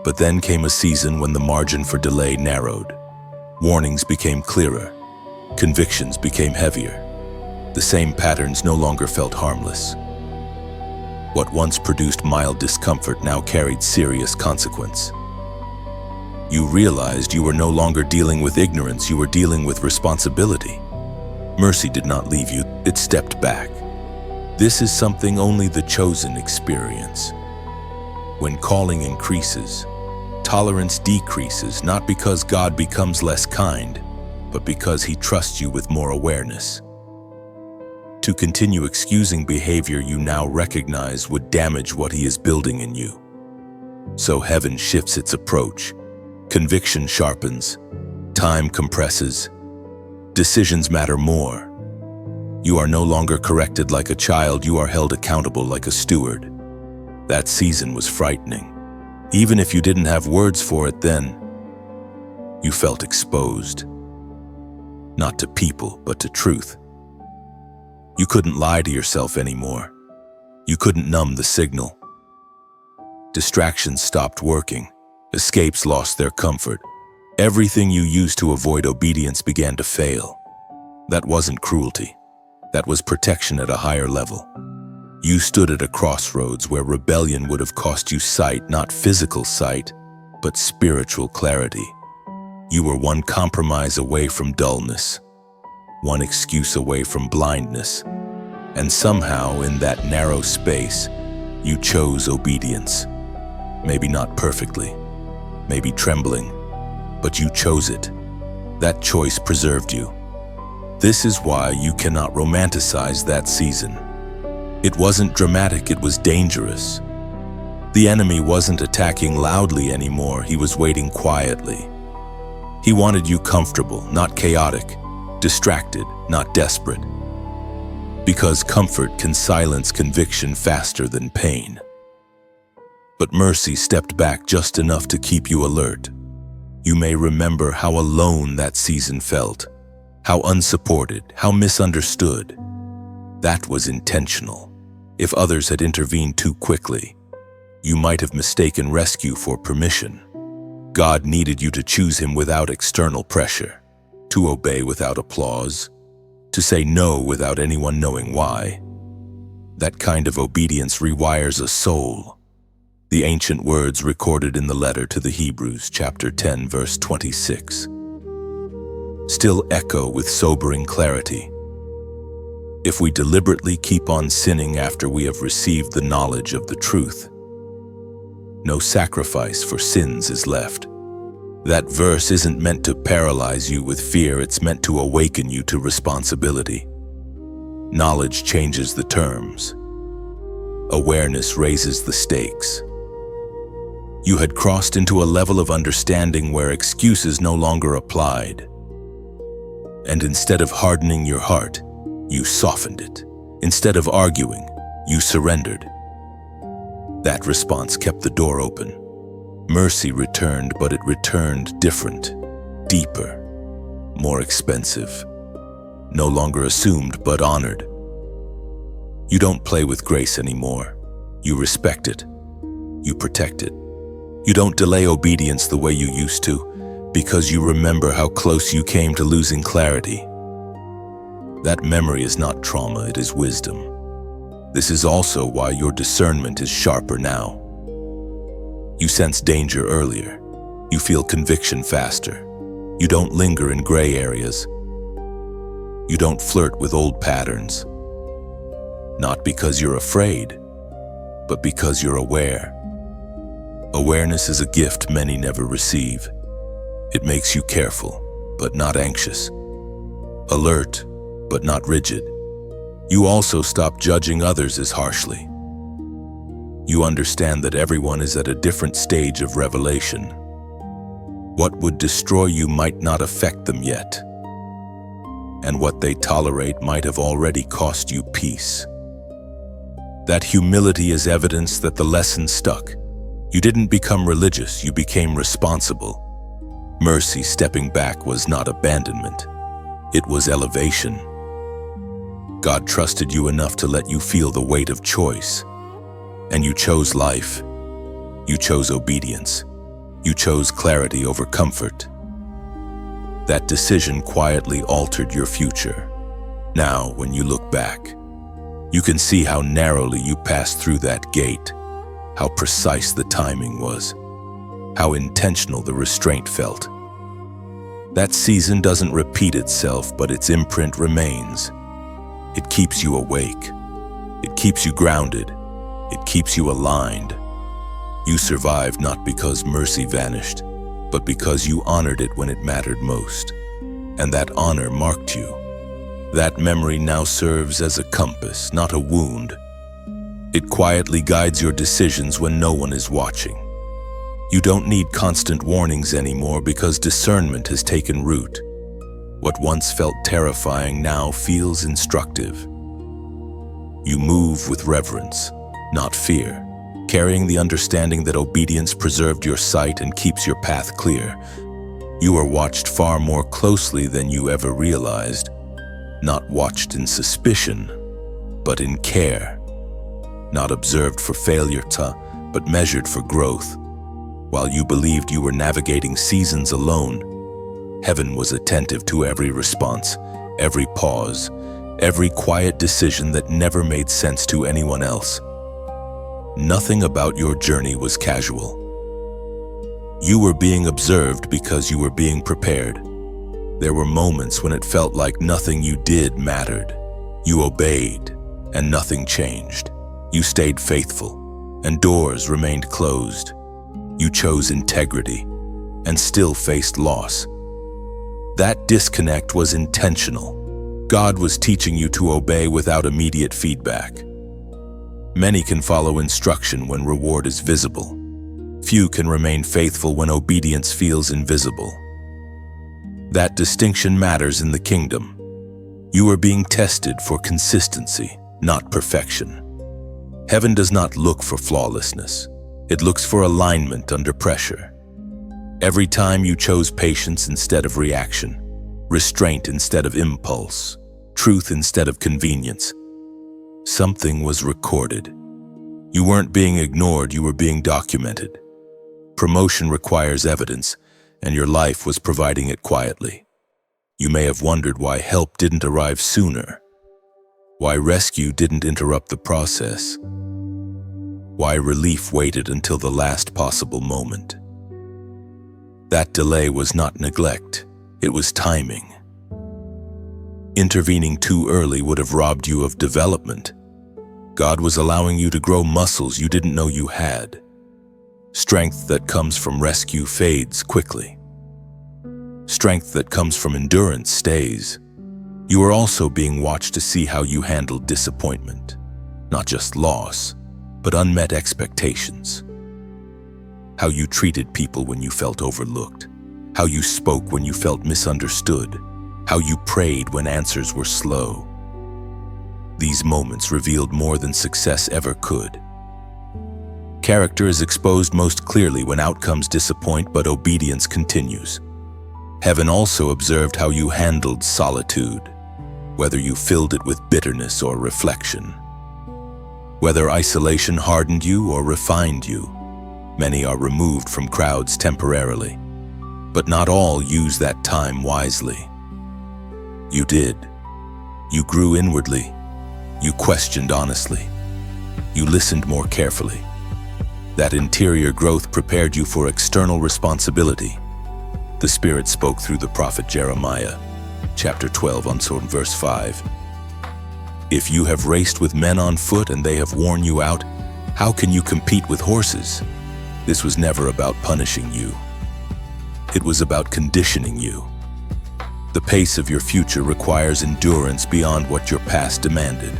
But then came a season when the margin for delay narrowed. Warnings became clearer. Convictions became heavier. The same patterns no longer felt harmless. What once produced mild discomfort now carried serious consequence. You realized you were no longer dealing with ignorance, you were dealing with responsibility. Mercy did not leave you, it stepped back. This is something only the chosen experience. When calling increases, tolerance decreases, not because God becomes less kind, but because He trusts you with more awareness. To continue excusing behavior you now recognize would damage what He is building in you. So heaven shifts its approach. Conviction sharpens. Time compresses. Decisions matter more. You are no longer corrected like a child, you are held accountable like a steward. That season was frightening. Even if you didn't have words for it then, you felt exposed. Not to people, but to truth. You couldn't lie to yourself anymore. You couldn't numb the signal. Distractions stopped working. Escapes lost their comfort. Everything you used to avoid obedience began to fail. That wasn't cruelty. That was protection at a higher level. You stood at a crossroads where rebellion would have cost you sight, not physical sight, but spiritual clarity. You were one compromise away from dullness, one excuse away from blindness, and somehow in that narrow space, you chose obedience. Maybe not perfectly, maybe trembling, but you chose it. That choice preserved you. This is why you cannot romanticize that season. It wasn't dramatic, it was dangerous. The enemy wasn't attacking loudly anymore, he was waiting quietly. He wanted you comfortable, not chaotic, distracted, not desperate. Because comfort can silence conviction faster than pain. But mercy stepped back just enough to keep you alert. You may remember how alone that season felt, how unsupported, how misunderstood. That was intentional. If others had intervened too quickly, you might have mistaken rescue for permission. God needed you to choose him without external pressure, to obey without applause, to say no without anyone knowing why. That kind of obedience rewires a soul. The ancient words recorded in the letter to the Hebrews, chapter 10, verse 26, still echo with sobering clarity. If we deliberately keep on sinning after we have received the knowledge of the truth, no sacrifice for sins is left. That verse isn't meant to paralyze you with fear, it's meant to awaken you to responsibility. Knowledge changes the terms. Awareness raises the stakes. You had crossed into a level of understanding where excuses no longer applied. And instead of hardening your heart, you softened it. Instead of arguing, you surrendered. That response kept the door open. Mercy returned, but it returned different, deeper, more expensive. No longer assumed, but honored. You don't play with grace anymore. You respect it. You protect it. You don't delay obedience the way you used to, because you remember how close you came to losing clarity. That memory is not trauma, it is wisdom. This is also why your discernment is sharper now. You sense danger earlier. You feel conviction faster. You don't linger in gray areas. You don't flirt with old patterns. Not because you're afraid, but because you're aware. Awareness is a gift many never receive. It makes you careful, but not anxious. Alert, but not rigid. You also stop judging others as harshly. You understand that everyone is at a different stage of revelation. What would destroy you might not affect them yet, and what they tolerate might have already cost you peace. That humility is evidence that the lesson stuck. You didn't become religious, you became responsible. Mercy stepping back was not abandonment, it was elevation. God trusted you enough to let you feel the weight of choice. And you chose life. You chose obedience. You chose clarity over comfort. That decision quietly altered your future. Now, when you look back, you can see how narrowly you passed through that gate, how precise the timing was, how intentional the restraint felt. That season doesn't repeat itself, but its imprint remains. It keeps you awake. It keeps you grounded. It keeps you aligned. You survived not because mercy vanished, but because you honored it when it mattered most. And that honor marked you. That memory now serves as a compass, not a wound. It quietly guides your decisions when no one is watching. You don't need constant warnings anymore because discernment has taken root. What once felt terrifying now feels instructive. You move with reverence, not fear, carrying the understanding that obedience preserved your sight and keeps your path clear. You are watched far more closely than you ever realized, not watched in suspicion, but in care, not observed for failure, but measured for growth. While you believed you were navigating seasons alone, heaven was attentive to every response, every pause, every quiet decision that never made sense to anyone else. Nothing about your journey was casual. You were being observed because you were being prepared. There were moments when it felt like nothing you did mattered. You obeyed, and nothing changed. You stayed faithful, and doors remained closed. You chose integrity, and still faced loss. That disconnect was intentional. God was teaching you to obey without immediate feedback. Many can follow instruction when reward is visible. Few can remain faithful when obedience feels invisible. That distinction matters in the kingdom. You are being tested for consistency, not perfection. Heaven does not look for flawlessness. It looks for alignment under pressure. Every time you chose patience instead of reaction, restraint instead of impulse, truth instead of convenience, something was recorded. You weren't being ignored, you were being documented. Promotion requires evidence, and your life was providing it quietly. You may have wondered why help didn't arrive sooner, why rescue didn't interrupt the process, why relief waited until the last possible moment. That delay was not neglect, it was timing. Intervening too early would have robbed you of development. God was allowing you to grow muscles you didn't know you had. Strength that comes from rescue fades quickly. Strength that comes from endurance stays. You are also being watched to see how you handled disappointment, not just loss, but unmet expectations. How you treated people when you felt overlooked, how you spoke when you felt misunderstood, how you prayed when answers were slow. These moments revealed more than success ever could. Character is exposed most clearly when outcomes disappoint but obedience continues. Heaven also observed how you handled solitude, whether you filled it with bitterness or reflection. Whether isolation hardened you or refined you. Many are removed from crowds temporarily, but not all use that time wisely. You did. You grew inwardly. You questioned honestly. You listened more carefully. That interior growth prepared you for external responsibility. The Spirit spoke through the prophet Jeremiah, chapter 12, verse 5. If you have raced with men on foot and they have worn you out, how can you compete with horses? This was never about punishing you. It was about conditioning you. The pace of your future requires endurance beyond what your past demanded.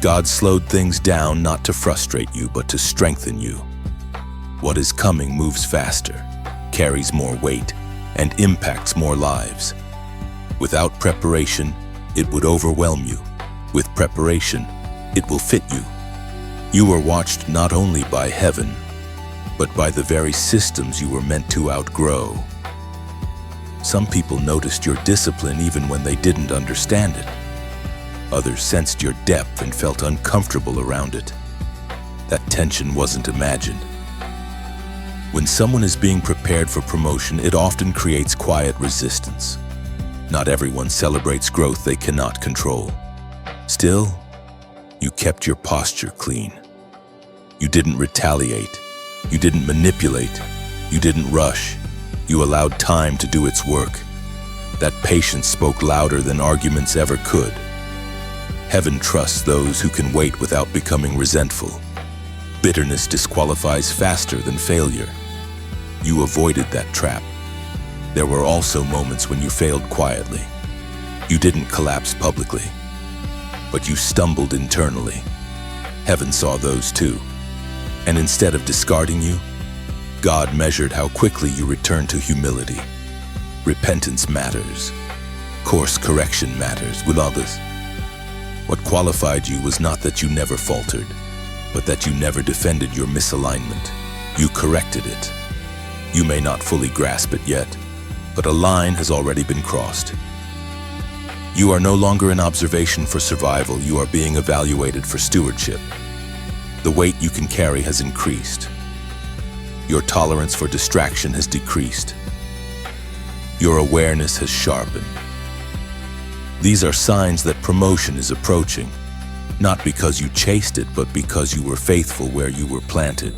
God slowed things down not to frustrate you, but to strengthen you. What is coming moves faster, carries more weight, and impacts more lives. Without preparation, it would overwhelm you. With preparation, it will fit you. You are watched not only by heaven, but by the very systems you were meant to outgrow. Some people noticed your discipline even when they didn't understand it. Others sensed your depth and felt uncomfortable around it. That tension wasn't imagined. When someone is being prepared for promotion, it often creates quiet resistance. Not everyone celebrates growth they cannot control. Still, you kept your posture clean. You didn't retaliate. You didn't manipulate. You didn't rush. You allowed time to do its work. That patience spoke louder than arguments ever could. Heaven trusts those who can wait without becoming resentful. Bitterness disqualifies faster than failure. You avoided that trap. There were also moments when you failed quietly. You didn't collapse publicly, but you stumbled internally. Heaven saw those too. And instead of discarding you, God measured how quickly you returned to humility. Repentance matters. Course correction matters with others. What qualified you was not that you never faltered. but that you never defended your misalignment. You corrected it. You may not fully grasp it yet, but a line has already been crossed. You are no longer in observation for survival, you are being evaluated for stewardship. The weight you can carry has increased. Your tolerance for distraction has decreased. Your awareness has sharpened. These are signs that promotion is approaching, not because you chased it, but because you were faithful where you were planted.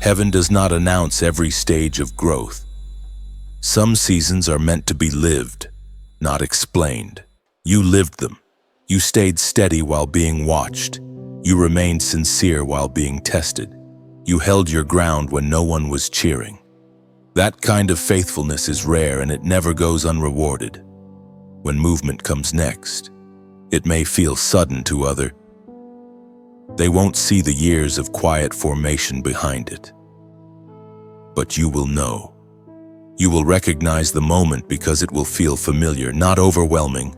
Heaven does not announce every stage of growth. Some seasons are meant to be lived, not explained. You lived them. You stayed steady while being watched. You remained sincere while being tested. You held your ground when no one was cheering. That kind of faithfulness is rare and it never goes unrewarded. When movement comes next, it may feel sudden to others. They won't see the years of quiet formation behind it. But you will know. You will recognize the moment because it will feel familiar, not overwhelming.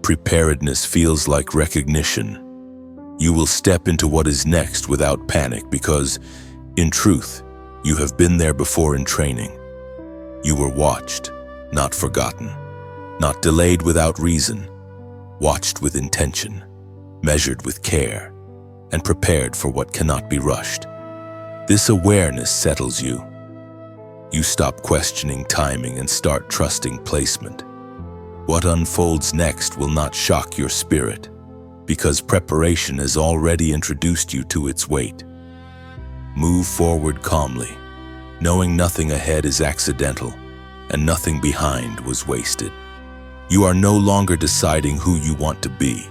Preparedness feels like recognition. You will step into what is next without panic because, in truth, you have been there before in training. You were watched, not forgotten, not delayed without reason, watched with intention, measured with care, and prepared for what cannot be rushed. This awareness settles you. You stop questioning timing and start trusting placement. What unfolds next will not shock your spirit, because preparation has already introduced you to its weight. Move forward calmly, knowing nothing ahead is accidental and nothing behind was wasted. You are no longer deciding who you want to be.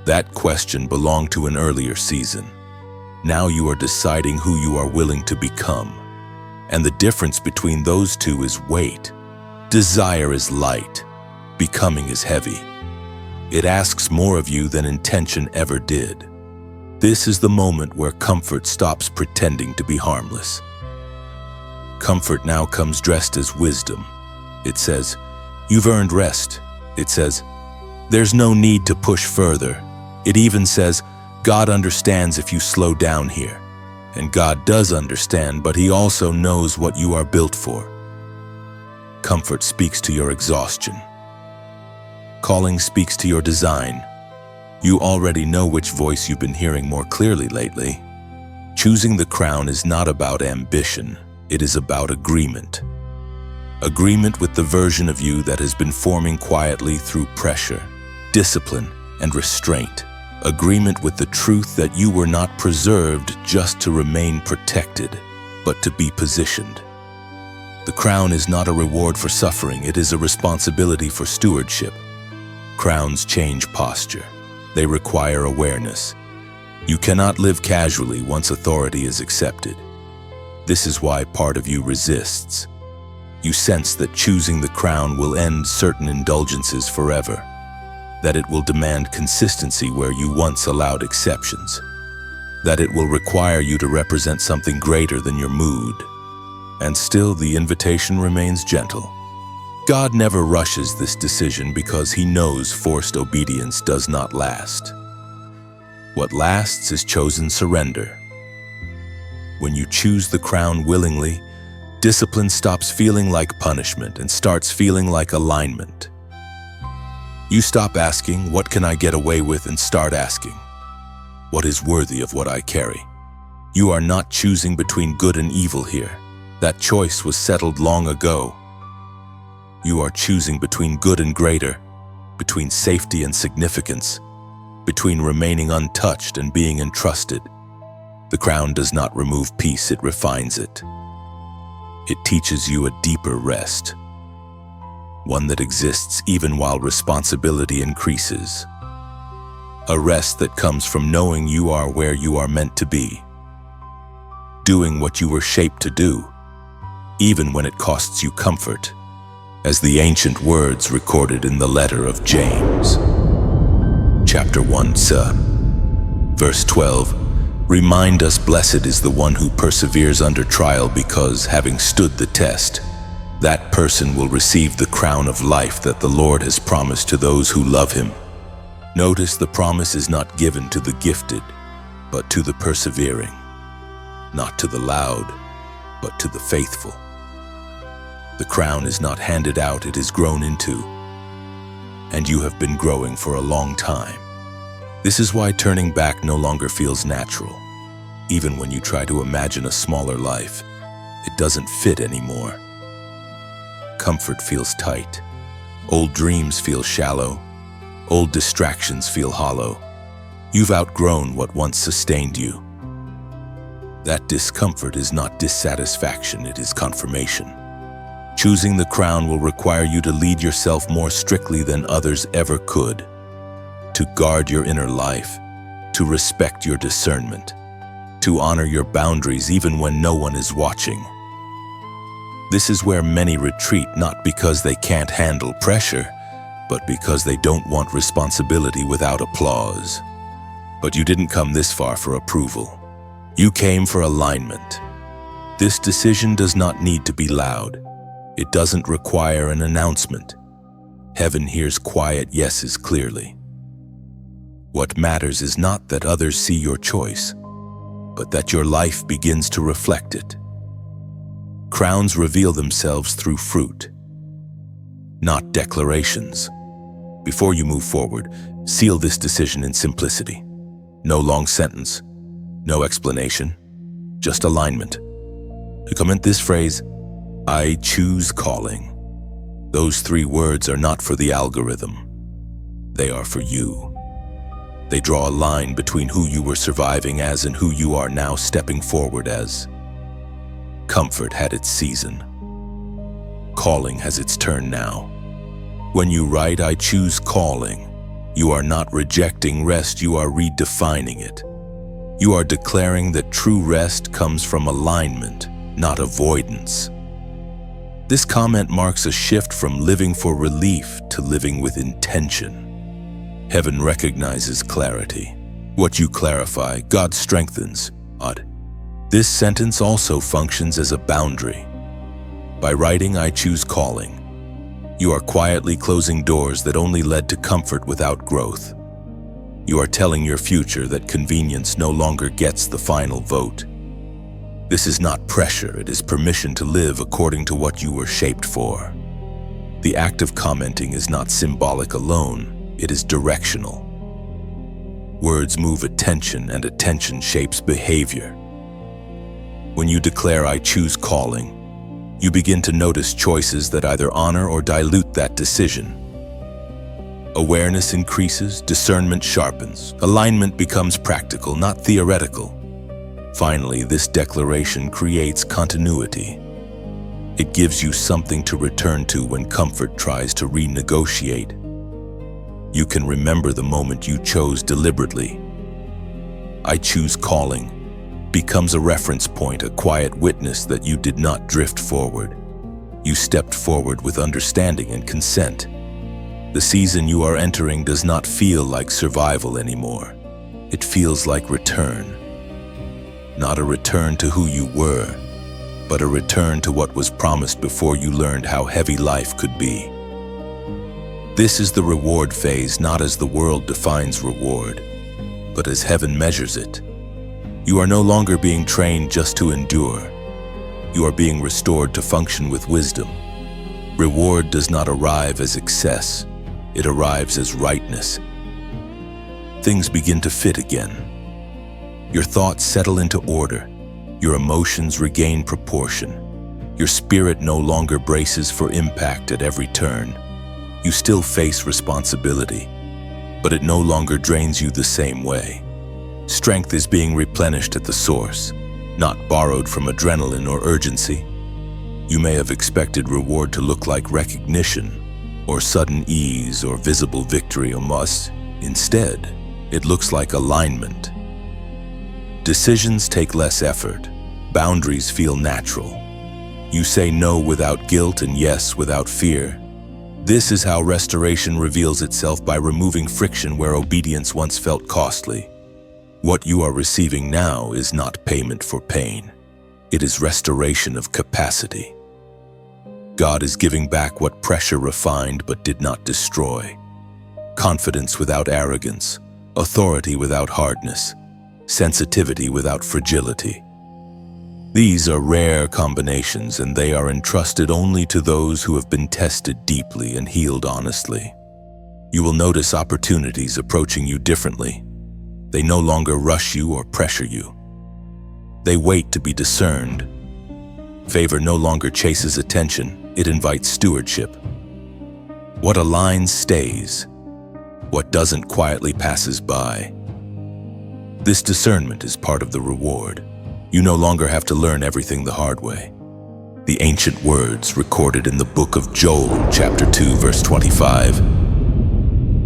That question belonged to an earlier season. Now you are deciding who you are willing to become. And the difference between those two is weight. Desire is light. Becoming is heavy. It asks more of you than intention ever did. This is the moment where comfort stops pretending to be harmless. Comfort now comes dressed as wisdom. It says, "You've earned rest." It says, "There's no need to push further." It even says, "God understands if you slow down here." And God does understand, but He also knows what you are built for. Comfort speaks to your exhaustion. Calling speaks to your design. You already know which voice you've been hearing more clearly lately. Choosing the crown is not about ambition. It is about agreement. Agreement with the version of you that has been forming quietly through pressure, discipline, and restraint. Agreement with the truth that you were not preserved just to remain protected, but to be positioned. The crown is not a reward for suffering, it is a responsibility for stewardship. Crowns change posture. They require awareness. You cannot live casually once authority is accepted. This is why part of you resists. You sense that choosing the crown will end certain indulgences forever, that it will demand consistency where you once allowed exceptions, that it will require you to represent something greater than your mood. And still the invitation remains gentle. God never rushes this decision because He knows forced obedience does not last. What lasts is chosen surrender. When you choose the crown willingly, discipline stops feeling like punishment and starts feeling like alignment. You stop asking, "What can I get away with?" and start asking, "What is worthy of what I carry?" You are not choosing between good and evil here. That choice was settled long ago. You are choosing between good and greater, between safety and significance, between remaining untouched and being entrusted. The crown does not remove peace, it refines it. It teaches you a deeper rest, one that exists even while responsibility increases. A rest that comes from knowing you are where you are meant to be, doing what you were shaped to do, even when it costs you comfort, as the ancient words recorded in the letter of James. Chapter 1, verse 12, remind us blessed is the one who perseveres under trial, because having stood the test, that person will receive the crown of life that the Lord has promised to those who love Him. Notice the promise is not given to the gifted, but to the persevering, not to the loud, but to the faithful. The crown is not handed out, it is grown into, and you have been growing for a long time. This is why turning back no longer feels natural. Even when you try to imagine a smaller life, it doesn't fit anymore. Comfort feels tight. Old dreams feel shallow. Old distractions feel hollow. You've outgrown what once sustained you. That discomfort is not dissatisfaction, it is confirmation. Choosing the crown will require you to lead yourself more strictly than others ever could, to guard your inner life, to respect your discernment, to honor your boundaries even when no one is watching. This is where many retreat, not because they can't handle pressure, but because they don't want responsibility without applause. But you didn't come this far for approval. You came for alignment. This decision does not need to be loud. It doesn't require an announcement. Heaven hears quiet yeses clearly. What matters is not that others see your choice, but that your life begins to reflect it. Crowns reveal themselves through fruit, not declarations. Before you move forward, seal this decision in simplicity. No long sentence, no explanation, just alignment. To comment this phrase, I choose calling. Those 3 words are not for the algorithm. They are for you. They draw a line between who you were surviving as and who you are now stepping forward as. Comfort had its season. Calling has its turn now. When you write, I choose calling, you are not rejecting rest, you are redefining it. You are declaring that true rest comes from alignment, not avoidance. This comment marks a shift from living for relief to living with intention. Heaven recognizes clarity. What you clarify, God strengthens. This sentence also functions as a boundary. By writing, I choose calling, you are quietly closing doors that only led to comfort without growth. You are telling your future that convenience no longer gets the final vote. This is not pressure, it is permission to live according to what you were shaped for. The act of commenting is not symbolic alone, it is directional. Words move attention, and attention shapes behavior. When you declare, I choose calling, you begin to notice choices that either honor or dilute that decision. Awareness increases, discernment sharpens, alignment becomes practical, not theoretical. Finally, this declaration creates continuity. It gives you something to return to when comfort tries to renegotiate. You can remember the moment you chose deliberately. I choose calling becomes a reference point, a quiet witness that you did not drift forward. You stepped forward with understanding and consent. The season you are entering does not feel like survival anymore. It feels like return. Not a return to who you were, but a return to what was promised before you learned how heavy life could be. This is the reward phase, not as the world defines reward, but as heaven measures it. You are no longer being trained just to endure. You are being restored to function with wisdom. Reward does not arrive as excess, it arrives as rightness. Things begin to fit again. Your thoughts settle into order. Your emotions regain proportion. Your spirit no longer braces for impact at every turn. You still face responsibility, but it no longer drains you the same way. Strength is being replenished at the source, not borrowed from adrenaline or urgency. You may have expected reward to look like recognition, or sudden ease, or visible victory or must. Instead, it looks like alignment. Decisions take less effort. Boundaries feel natural. You say no without guilt and yes without fear. This is how restoration reveals itself, by removing friction where obedience once felt costly. What you are receiving now is not payment for pain. It is restoration of capacity. God is giving back what pressure refined but did not destroy. confidence without arrogance, authority without hardness, sensitivity without fragility. These are rare combinations, and they are entrusted only to those who have been tested deeply and healed honestly. You will notice opportunities approaching you differently. They no longer rush you or pressure you. They wait to be discerned. Favor no longer chases attention, it invites stewardship. What aligns stays. What doesn't quietly passes by. This discernment is part of the reward. You no longer have to learn everything the hard way. The ancient words recorded in the book of Joel, chapter 2, verse 25.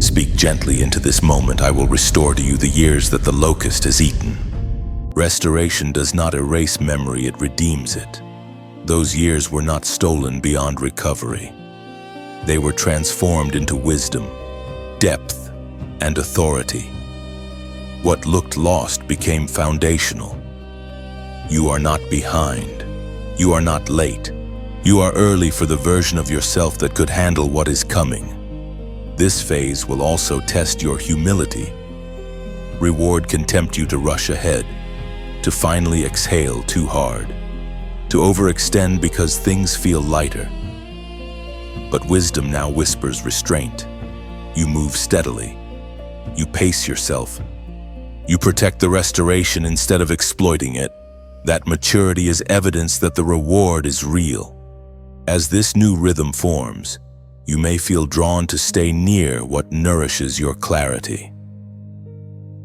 Speak gently into this moment, I will restore to you the years that the locust has eaten. Restoration does not erase memory, it redeems it. Those years were not stolen beyond recovery. They were transformed into wisdom, depth, and authority. What looked lost became foundational. You are not behind. You are not late. You are early for the version of yourself that could handle what is coming. This phase will also test your humility. Reward can tempt you to rush ahead, to finally exhale too hard, to overextend because things feel lighter. But wisdom now whispers restraint. You move steadily. You pace yourself. You protect the restoration instead of exploiting it. That maturity is evidence that the reward is real. As this new rhythm forms, you may feel drawn to stay near what nourishes your clarity.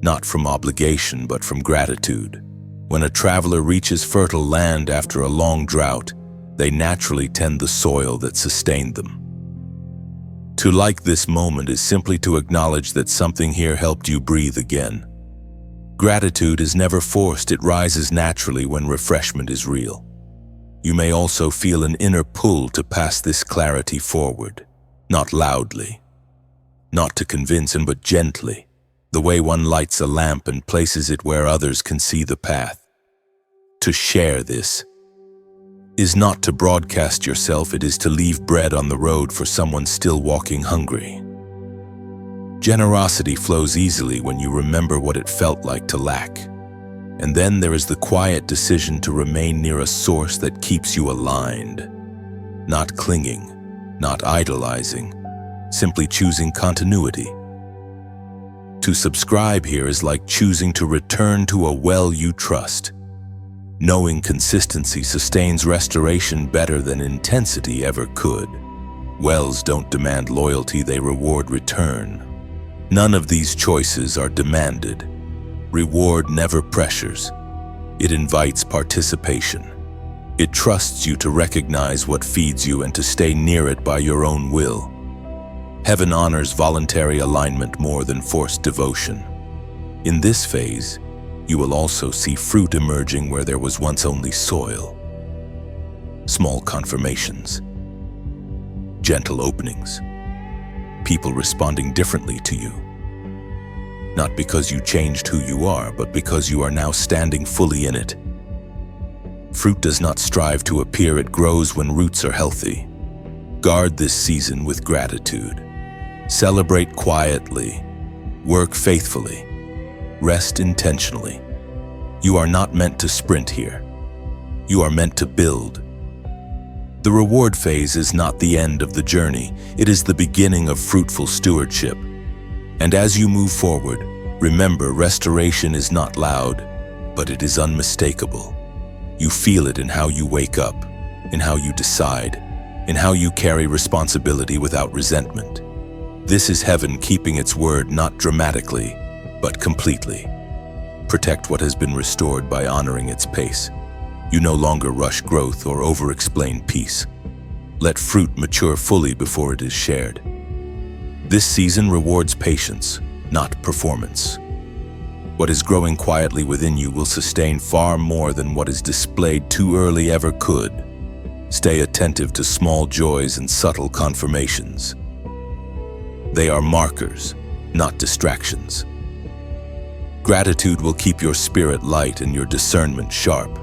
Not from obligation, but from gratitude. When a traveler reaches fertile land after a long drought, they naturally tend the soil that sustained them. To like this moment is simply to acknowledge that something here helped you breathe again. Gratitude is never forced, it rises naturally when refreshment is real. You may also feel an inner pull to pass this clarity forward, not loudly, not to convince but gently, the way one lights a lamp and places it where others can see the path. To share this is not to broadcast yourself, it is to leave bread on the road for someone still walking hungry. Generosity flows easily when you remember what it felt like to lack. And then there is the quiet decision to remain near a source that keeps you aligned. Not clinging, not idolizing, simply choosing continuity. To subscribe here is like choosing to return to a well you trust. Knowing consistency sustains restoration better than intensity ever could. Wells don't demand loyalty, they reward return. None of these choices are demanded. Reward never pressures. It invites participation. It trusts you to recognize what feeds you and to stay near it by your own will. Heaven honors voluntary alignment more than forced devotion. In this phase, you will also see fruit emerging where there was once only soil. Small confirmations. Gentle openings. People responding differently to you. Not because you changed who you are, but because you are now standing fully in it. Fruit does not strive to appear, it grows when roots are healthy. Guard this season with gratitude. Celebrate quietly. Work faithfully. Rest intentionally. You are not meant to sprint here. You are meant to build. The reward phase is not the end of the journey, it is the beginning of fruitful stewardship. And as you move forward, remember, restoration is not loud, but it is unmistakable. You feel it in how you wake up, in how you decide, in how you carry responsibility without resentment. This is heaven keeping its word, not dramatically, but completely. Protect what has been restored by honoring its pace. You no longer rush growth or over-explain peace. Let fruit mature fully before it is shared. This season rewards patience, not performance. What is growing quietly within you will sustain far more than what is displayed too early ever could. Stay attentive to small joys and subtle confirmations. They are markers, not distractions. Gratitude will keep your spirit light and your discernment sharp.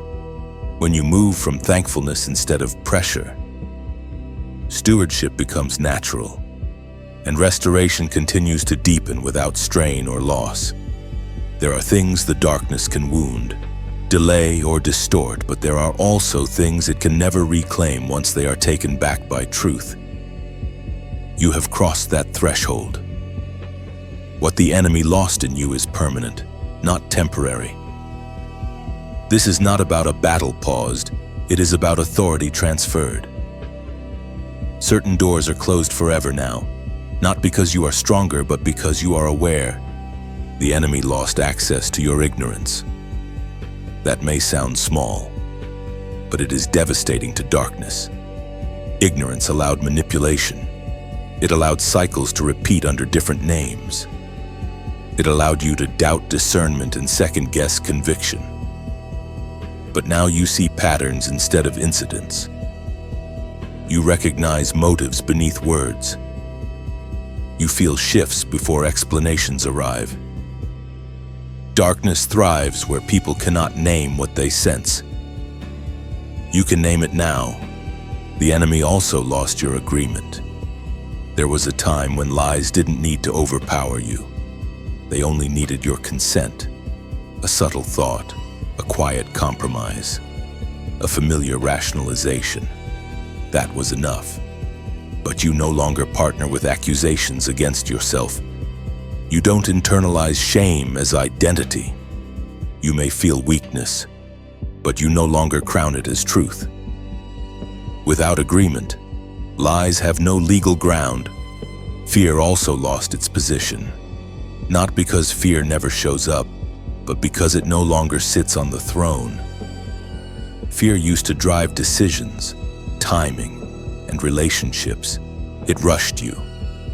When you move from thankfulness instead of pressure, stewardship becomes natural. and restoration continues to deepen without strain or loss. There are things the darkness can wound, delay, or distort, but there are also things it can never reclaim once they are taken back by truth. You have crossed that threshold. What the enemy lost in you is permanent, not temporary. This is not about a battle paused, it is about authority transferred. Certain doors are closed forever now, not because you are stronger, but because you are aware. The enemy lost access to your ignorance. That may sound small, but it is devastating to darkness. Ignorance allowed manipulation. It allowed cycles to repeat under different names. It allowed you to doubt discernment and second-guess conviction. But now you see patterns instead of incidents. You recognize motives beneath words. You feel shifts before explanations arrive. Darkness thrives where people cannot name what they sense. You can name it now. The enemy also lost your agreement. There was a time when lies didn't need to overpower you. They only needed your consent, a subtle thought, a quiet compromise, a familiar rationalization. That was enough. But you no longer partner with accusations against yourself. You don't internalize shame as identity. You may feel weakness, but you no longer crown it as truth. Without agreement, lies have no legal ground. Fear also lost its position. Not because fear never shows up, but because it no longer sits on the throne. Fear used to drive decisions, timing, and relationships. It rushed you.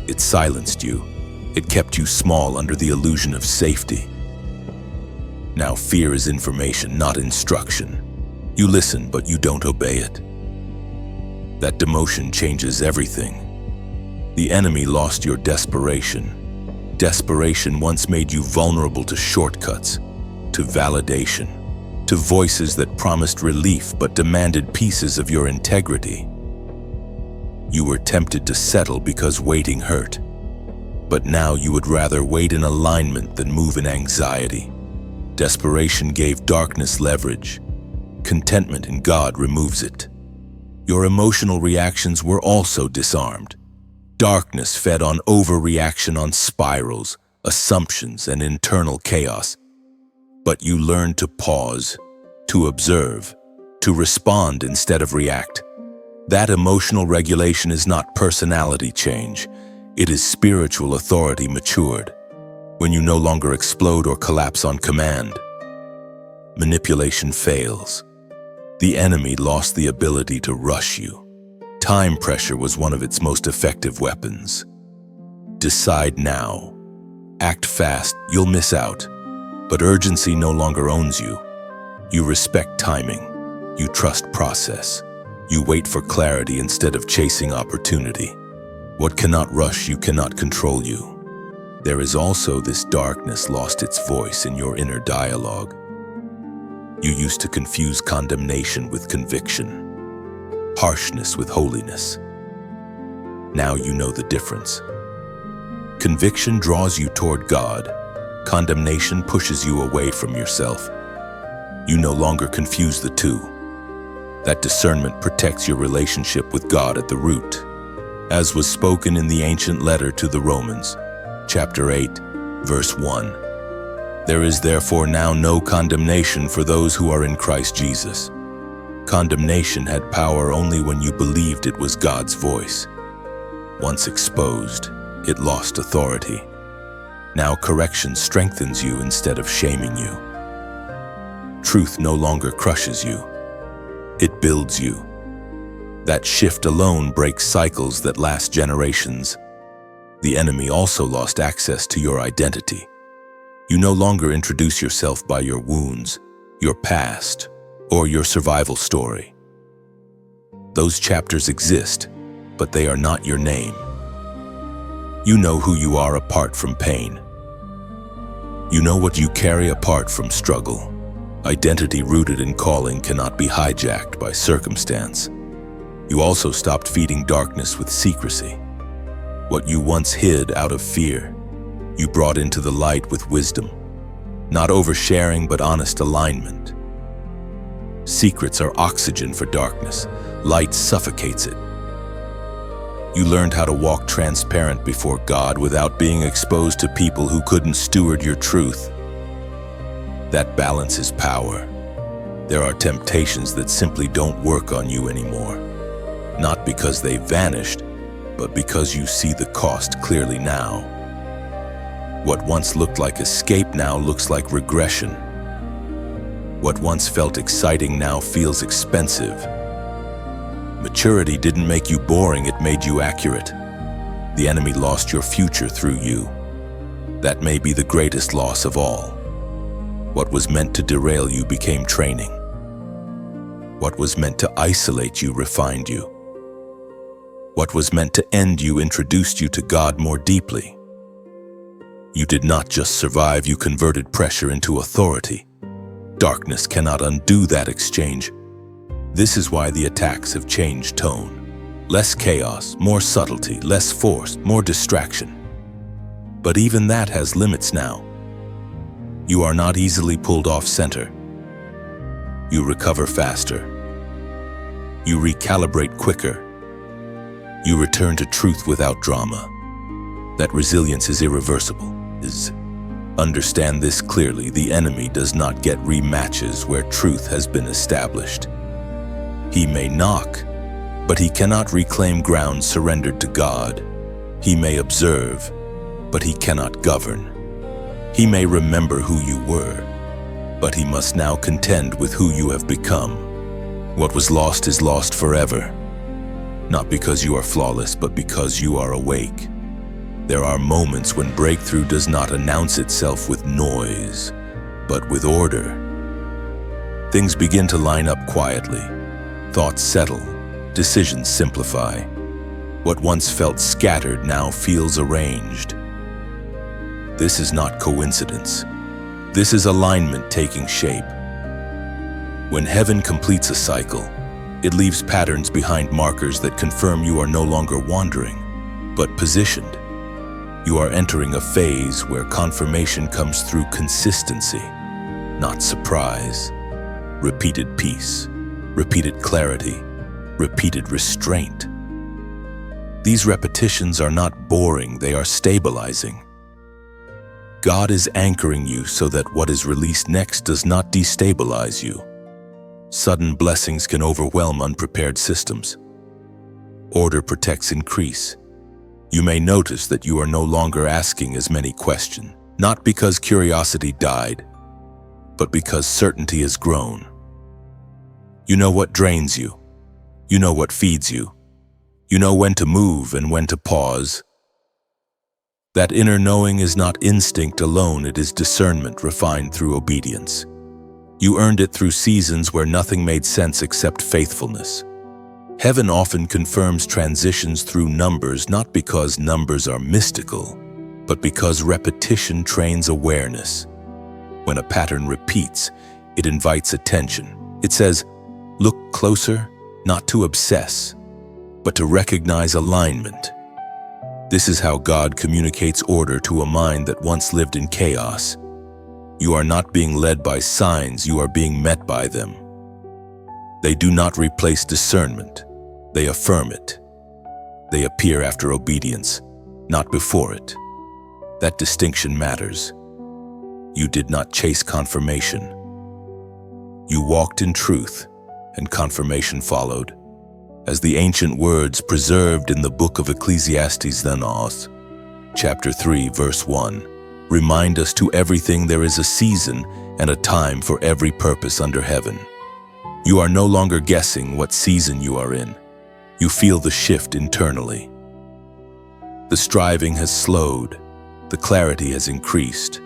It silenced you. It kept you small under the illusion of safety. Now fear is information, not instruction. You listen, but you don't obey it. That demotion changes everything. The enemy lost your desperation. Desperation once made you vulnerable to shortcuts, to validation, to voices that promised relief but demanded pieces of your integrity. You were tempted to settle because waiting hurt, but now you would rather wait in alignment than move in anxiety. Desperation gave darkness leverage. Contentment in God removes it. Your emotional reactions were also disarmed. Darkness fed on overreaction, on spirals, assumptions, and internal chaos. But you learned to pause, to observe, to respond instead of react. That emotional regulation is not personality change. It is spiritual authority matured. When you no longer explode or collapse on command, manipulation fails. The enemy lost the ability to rush you. Time pressure was one of its most effective weapons. Decide now. Act fast, you'll miss out. But urgency no longer owns you. You respect timing. You trust process. You wait for clarity instead of chasing opportunity. What cannot rush you cannot control you. There is also this darkness lost its voice in your inner dialogue. You used to confuse condemnation with conviction, harshness with holiness. Now you know the difference. Conviction draws you toward God. Condemnation pushes you away from yourself. You no longer confuse the two. That discernment protects your relationship with God at the root. As was spoken in the ancient letter to the Romans, chapter 8, verse 1. There is therefore now no condemnation for those who are in Christ Jesus. Condemnation had power only when you believed it was God's voice. Once exposed, it lost authority. Now correction strengthens you instead of shaming you. Truth no longer crushes you. It builds you. That shift alone breaks cycles that last generations. The enemy also lost access to your identity. You no longer introduce yourself by your wounds, your past, or your survival story. Those chapters exist, but they are not your name. You know who you are apart from pain. You know what you carry apart from struggle. Identity rooted in calling cannot be hijacked by circumstance. You also stopped feeding darkness with secrecy. What you once hid out of fear, you brought into the light with wisdom. Not oversharing, but honest alignment. Secrets are oxygen for darkness. Light suffocates it. You learned how to walk transparent before God without being exposed to people who couldn't steward your truth. That balance is power. There are temptations that simply don't work on you anymore. Not because they vanished, but because you see the cost clearly now. What once looked like escape now looks like regression. What once felt exciting now feels expensive. Maturity didn't make you boring, it made you accurate. The enemy lost your future through you. That may be the greatest loss of all. What was meant to derail you became training. What was meant to isolate you refined you. What was meant to end you introduced you to God more deeply. You did not just survive, you converted pressure into authority. Darkness cannot undo that exchange. This is why the attacks have changed tone. Less chaos, more subtlety, less force, more distraction. But even that has limits now. You are not easily pulled off center. You recover faster. You recalibrate quicker. You return to truth without drama. That resilience is irreversible. Understand this clearly, the enemy does not get rematches where truth has been established. He may knock, but he cannot reclaim ground surrendered to God. He may observe, but he cannot govern. He may remember who you were, but he must now contend with who you have become. What was lost is lost forever. Not because you are flawless, but because you are awake. There are moments when breakthrough does not announce itself with noise, but with order. Things begin to line up quietly. Thoughts settle. Decisions simplify. What once felt scattered now feels arranged. This is not coincidence. This is alignment taking shape. When heaven completes a cycle, it leaves patterns behind, markers that confirm you are no longer wandering, but positioned. You are entering a phase where confirmation comes through consistency, not surprise. Repeated peace, repeated clarity, repeated restraint. These repetitions are not boring, they are stabilizing. God is anchoring you so that what is released next does not destabilize you. Sudden blessings can overwhelm unprepared systems. Order protects increase. You may notice that you are no longer asking as many questions, not because curiosity died, but because certainty has grown. You know what drains you. You know what feeds you. You know when to move and when to pause. That inner knowing is not instinct alone, it is discernment refined through obedience. You earned it through seasons where nothing made sense except faithfulness. Heaven often confirms transitions through numbers, not because numbers are mystical, but because repetition trains awareness. When a pattern repeats, it invites attention. It says, look closer, not to obsess, but to recognize alignment. This is how God communicates order to a mind that once lived in chaos. You are not being led by signs, you are being met by them. They do not replace discernment. They affirm it. They appear after obedience, not before it. That distinction matters. You did not chase confirmation. You walked in truth, and confirmation followed. As the ancient words preserved in the book of Ecclesiastes, chapter 3, verse 1, remind us, to everything there is a season and a time for every purpose under heaven. You are no longer guessing what season you are in. You feel the shift internally. The striving has slowed. The clarity has increased.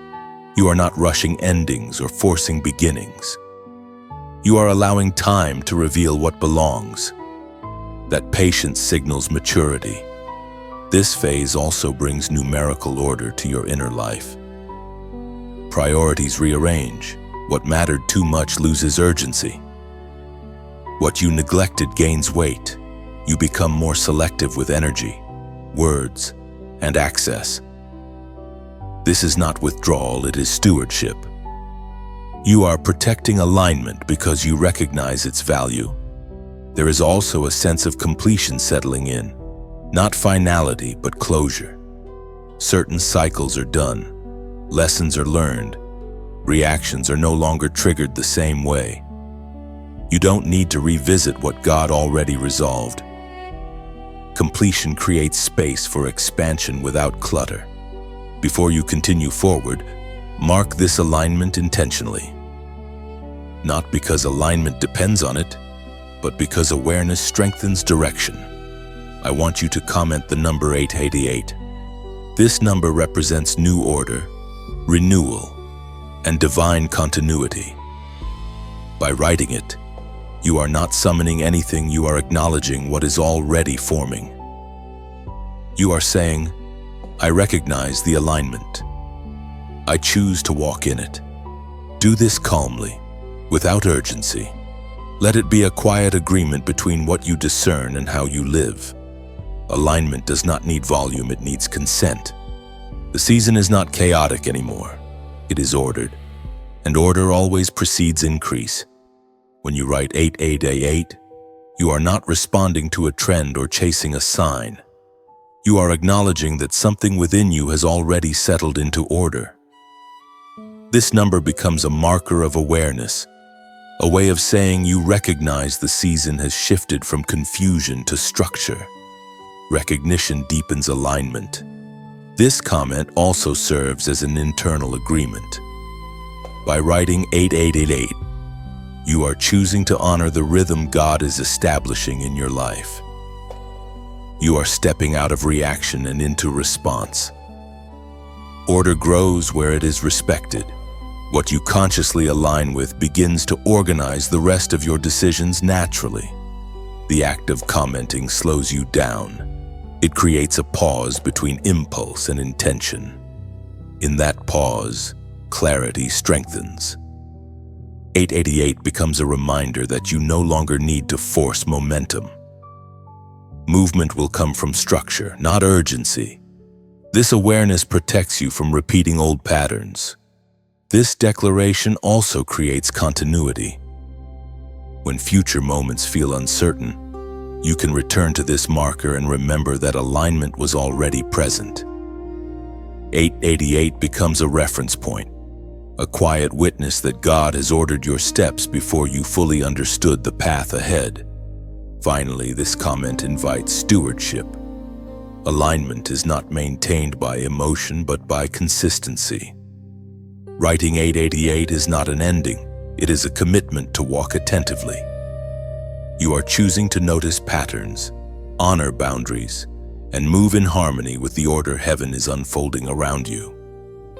You are not rushing endings or forcing beginnings. You are allowing time to reveal what belongs. That patience signals maturity. This phase also brings numerical order to your inner life. Priorities rearrange. What mattered too much loses urgency. What you neglected gains weight. You become more selective with energy, words, and access. This is not withdrawal, it is stewardship. You are protecting alignment because you recognize its value. There is also a sense of completion settling in, not finality, but closure. Certain cycles are done, lessons are learned, reactions are no longer triggered the same way. You don't need to revisit what God already resolved. Completion creates space for expansion without clutter. Before you continue forward, mark this alignment intentionally. Not because alignment depends on it, but because awareness strengthens direction. I want you to comment the number 888. This number represents new order, renewal, and divine continuity. By writing it, you are not summoning anything, you are acknowledging what is already forming. You are saying, I recognize the alignment. I choose to walk in it. Do this calmly, without urgency. Let it be a quiet agreement between what you discern and how you live. Alignment does not need volume, it needs consent. The season is not chaotic anymore. It is ordered, and order always precedes increase. When you write 888, you are not responding to a trend or chasing a sign. You are acknowledging that something within you has already settled into order. This number becomes a marker of awareness, a way of saying you recognize the season has shifted from confusion to structure. Recognition deepens alignment. This comment also serves as an internal agreement. By writing 8888, you are choosing to honor the rhythm God is establishing in your life. You are stepping out of reaction and into response. Order grows where it is respected. What you consciously align with begins to organize the rest of your decisions naturally. The act of commenting slows you down. It creates a pause between impulse and intention. In that pause, clarity strengthens. 888 becomes a reminder that you no longer need to force momentum. Movement will come from structure, not urgency. This awareness protects you from repeating old patterns. This declaration also creates continuity. When future moments feel uncertain, you can return to this marker and remember that alignment was already present. 888 becomes a reference point, a quiet witness that God has ordered your steps before you fully understood the path ahead. Finally, this comment invites stewardship. Alignment is not maintained by emotion but by consistency. Writing 888 is not an ending, it is a commitment to walk attentively. You are choosing to notice patterns, honor boundaries, and move in harmony with the order heaven is unfolding around you.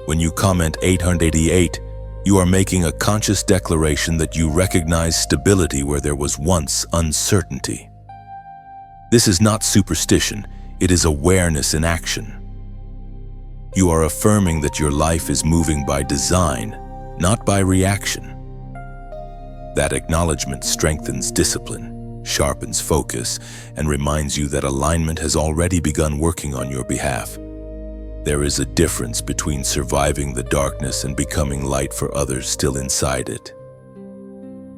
When you comment 888, you are making a conscious declaration that you recognize stability where there was once uncertainty. This is not superstition, it is awareness in action. You are affirming that your life is moving by design, not by reaction. That acknowledgement strengthens discipline, sharpens focus, and reminds you that alignment has already begun working on your behalf. There is a difference between surviving the darkness and becoming light for others still inside it.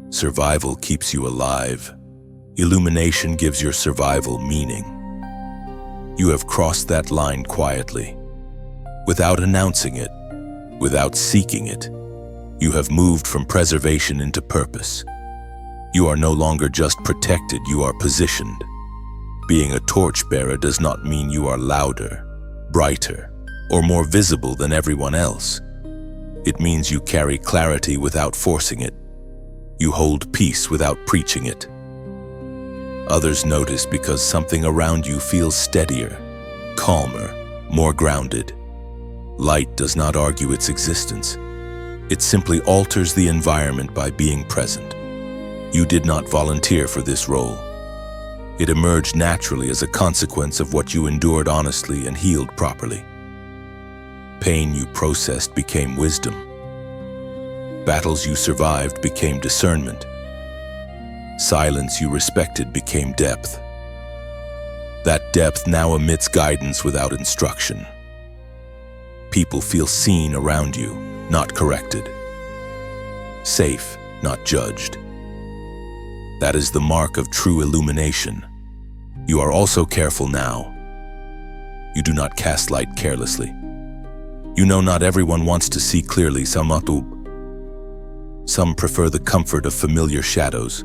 Survival keeps you alive. Illumination gives your survival meaning. You have crossed that line quietly. Without announcing it, without seeking it, you have moved from preservation into purpose. You are no longer just protected, you are positioned. Being a torchbearer does not mean you are louder, brighter, or more visible than everyone else. It means you carry clarity without forcing it. You hold peace without preaching it. Others notice because something around you feels steadier, calmer, more grounded. Light does not argue its existence. It simply alters the environment by being present. You did not volunteer for this role. It emerged naturally as a consequence of what you endured honestly and healed properly. Pain you processed became wisdom. Battles you survived became discernment. Silence you respected became depth. That depth now emits guidance without instruction. People feel seen around you, not corrected. Safe, not judged. That is the mark of true illumination. You are also careful now. You do not cast light carelessly. You know not everyone wants to see clearly. Some prefer the comfort of familiar shadows.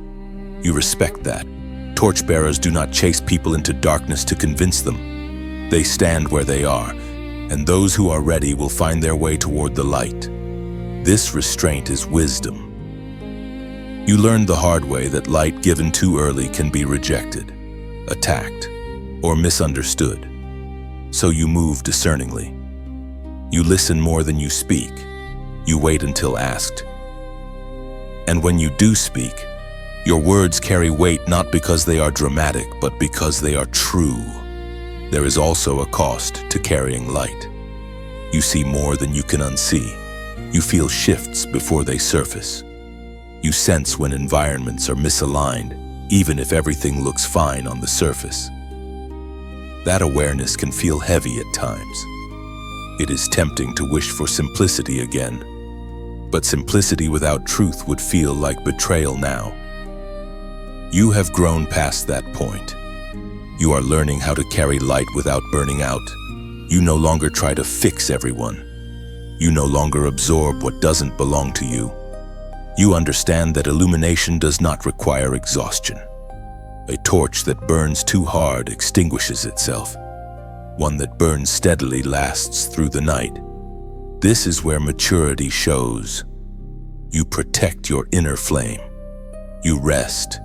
You respect that. Torchbearers do not chase people into darkness to convince them. They stand where they are, and those who are ready will find their way toward the light. This restraint is wisdom. You learned the hard way that light given too early can be rejected, attacked, or misunderstood. So you move discerningly. You listen more than you speak. You wait until asked. And when you do speak, your words carry weight not because they are dramatic, but because they are true. There is also a cost to carrying light. You see more than you can unsee. You feel shifts before they surface. You sense when environments are misaligned, even if everything looks fine on the surface. That awareness can feel heavy at times. It is tempting to wish for simplicity again, but simplicity without truth would feel like betrayal now. You have grown past that point. You are learning how to carry light without burning out. You no longer try to fix everyone. You no longer absorb what doesn't belong to you. You understand that illumination does not require exhaustion. A torch that burns too hard extinguishes itself. One that burns steadily lasts through the night. This is where maturity shows. You protect your inner flame. You rest.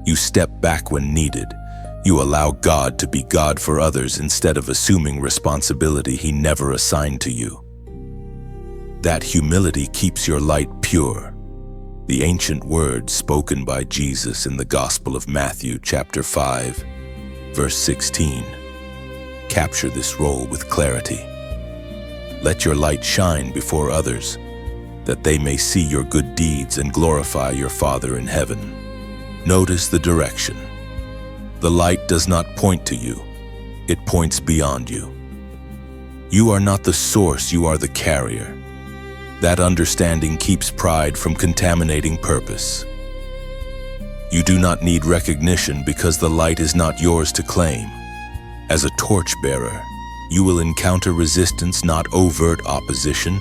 You step back when needed. You allow God to be God for others instead of assuming responsibility He never assigned to you. That humility keeps your light pure. The ancient words spoken by Jesus in the Gospel of Matthew, chapter 5, verse 16, capture this role with clarity. Let your light shine before others, that they may see your good deeds and glorify your Father in heaven. Notice the direction. The light does not point to you, it points beyond you. You are not the source, you are the carrier. That understanding keeps pride from contaminating purpose. You do not need recognition because the light is not yours to claim. As a torchbearer, you will encounter resistance, not overt opposition,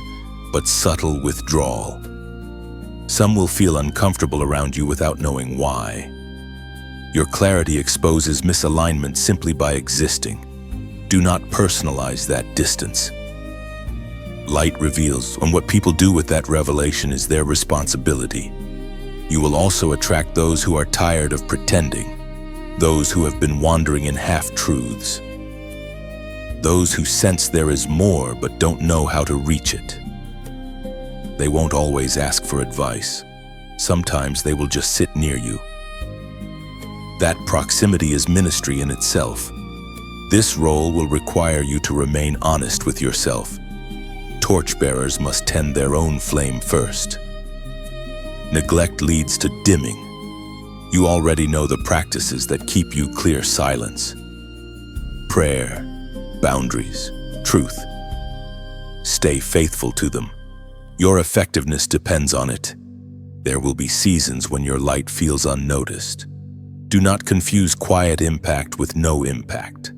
but subtle withdrawal. Some will feel uncomfortable around you without knowing why. Your clarity exposes misalignment simply by existing. Do not personalize that distance. Light reveals, and what people do with that revelation is their responsibility. You will also attract those who are tired of pretending, those who have been wandering in half-truths, those who sense there is more but don't know how to reach it. They won't always ask for advice. Sometimes they will just sit near you. That proximity is ministry in itself. This role will require you to remain honest with yourself. Torchbearers must tend their own flame first. Neglect leads to dimming. You already know the practices that keep you clear: silence, prayer, boundaries, truth. Stay faithful to them. Your effectiveness depends on it. There will be seasons when your light feels unnoticed. Do not confuse quiet impact with no impact.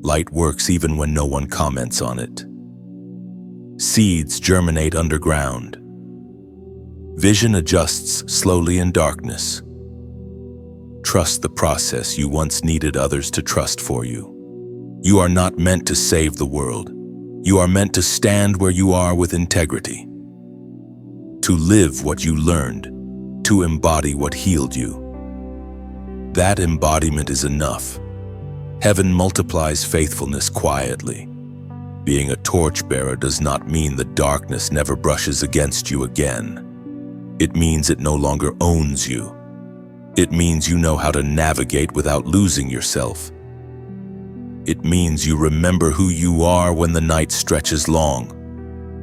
Light works even when no one comments on it. Seeds germinate underground. Vision adjusts slowly in darkness. Trust the process you once needed others to trust for you. You are not meant to save the world. You are meant to stand where you are with integrity. To live what you learned, to embody what healed you. That embodiment is enough. Heaven multiplies faithfulness quietly. Being a torchbearer does not mean the darkness never brushes against you again. It means it no longer owns you. It means you know how to navigate without losing yourself. It means you remember who you are when the night stretches long.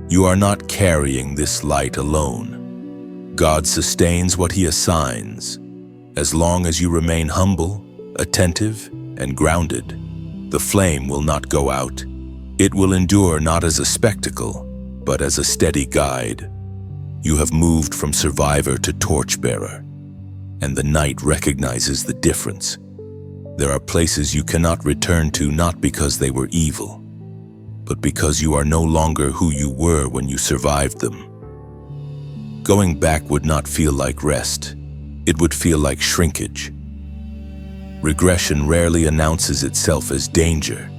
You are not carrying this light alone. God sustains what He assigns. As long as you remain humble, attentive, and grounded. The flame will not go out. It will endure not as a spectacle, but as a steady guide. You have moved from survivor to torchbearer, and the night recognizes the difference. There are places you cannot return to not because they were evil, but because you are no longer who you were when you survived them. Going back would not feel like rest. It would feel like shrinkage. Regression rarely announces itself as danger.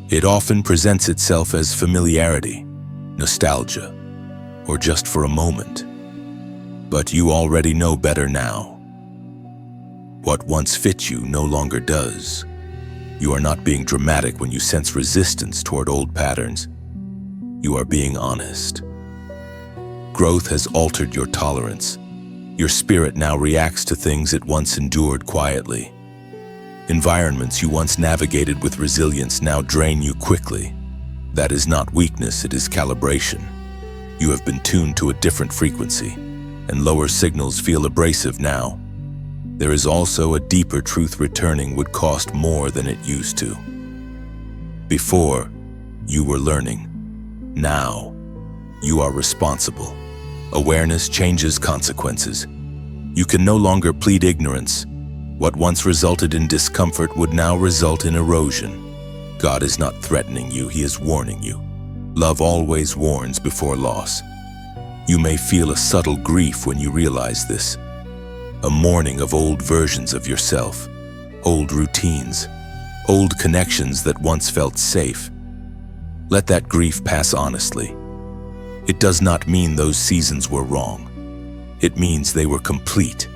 It often presents itself as familiarity, nostalgia, or just for a moment. But you already know better now. What once fit you no longer does. You are not being dramatic when you sense resistance toward old patterns. You are being honest. Growth has altered your tolerance. Your spirit now reacts to things it once endured quietly. Environments you once navigated with resilience now drain you quickly. That is not weakness, it is calibration. You have been tuned to a different frequency, and lower signals feel abrasive now. There is also a deeper truth: returning would cost more than it used to. Before, you were learning. Now, you are responsible. Awareness changes consequences. You can no longer plead ignorance. What once resulted in discomfort would now result in erosion. God is not threatening you, He is warning you. Love always warns before loss. You may feel a subtle grief when you realize this. A mourning of old versions of yourself, old routines, old connections that once felt safe. Let that grief pass honestly. It does not mean those seasons were wrong. It means they were complete.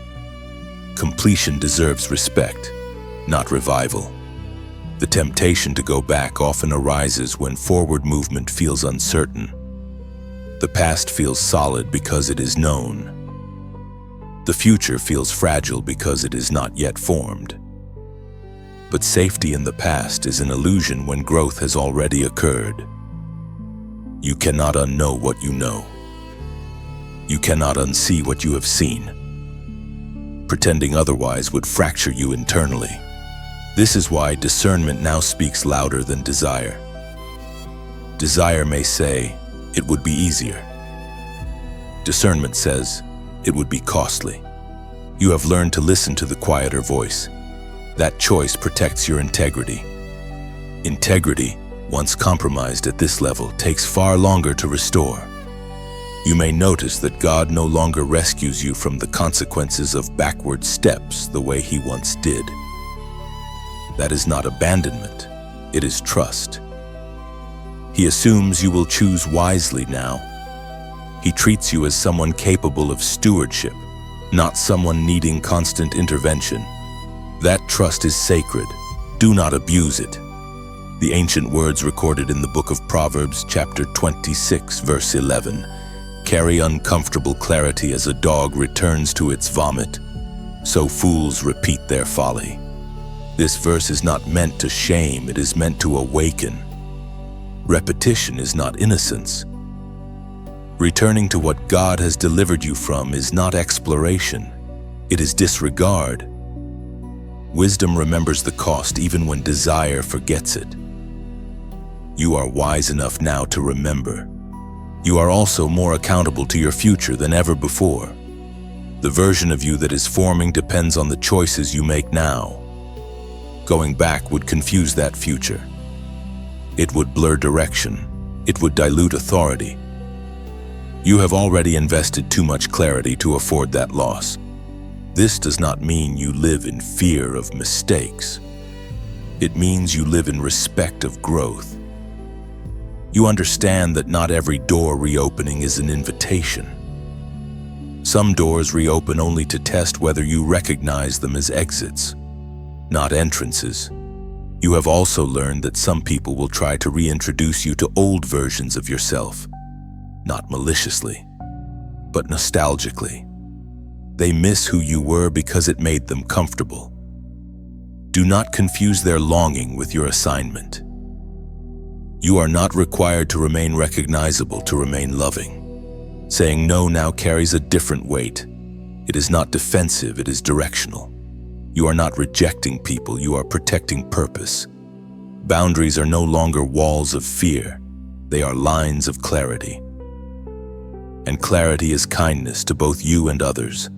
Completion deserves respect, not revival. The temptation to go back often arises when forward movement feels uncertain. The past feels solid because it is known. The future feels fragile because it is not yet formed. But safety in the past is an illusion when growth has already occurred. You cannot unknow what you know. You cannot unsee what you have seen. Pretending otherwise would fracture you internally. This is why discernment now speaks louder than desire. Desire may say, it would be easier. Discernment says, it would be costly. You have learned to listen to the quieter voice. That choice protects your integrity. Integrity, once compromised at this level, takes far longer to restore. You may notice that God no longer rescues you from the consequences of backward steps the way He once did. That is not abandonment, it is trust. He assumes you will choose wisely now. He treats you as someone capable of stewardship, not someone needing constant intervention. That trust is sacred. Do not abuse it. The ancient words recorded in the book of Proverbs, chapter 26, verse 11, carry uncomfortable clarity. As a dog returns to its vomit, so fools repeat their folly. This verse is not meant to shame, it is meant to awaken. Repetition is not innocence. Returning to what God has delivered you from is not exploration, it is disregard. Wisdom remembers the cost even when desire forgets it. You are wise enough now to remember. You are also more accountable to your future than ever before. The version of you that is forming depends on the choices you make now. Going back would confuse that future. It would blur direction. It would dilute authority. You have already invested too much clarity to afford that loss. This does not mean you live in fear of mistakes. It means you live in respect of growth. You understand that not every door reopening is an invitation. Some doors reopen only to test whether you recognize them as exits, not entrances. You have also learned that some people will try to reintroduce you to old versions of yourself, not maliciously, but nostalgically. They miss who you were because it made them comfortable. Do not confuse their longing with your assignment. You are not required to remain recognizable to remain loving. Saying no now carries a different weight. It is not defensive, it is directional. You are not rejecting people, you are protecting purpose. Boundaries are no longer walls of fear, they are lines of clarity. And clarity is kindness to both you and others.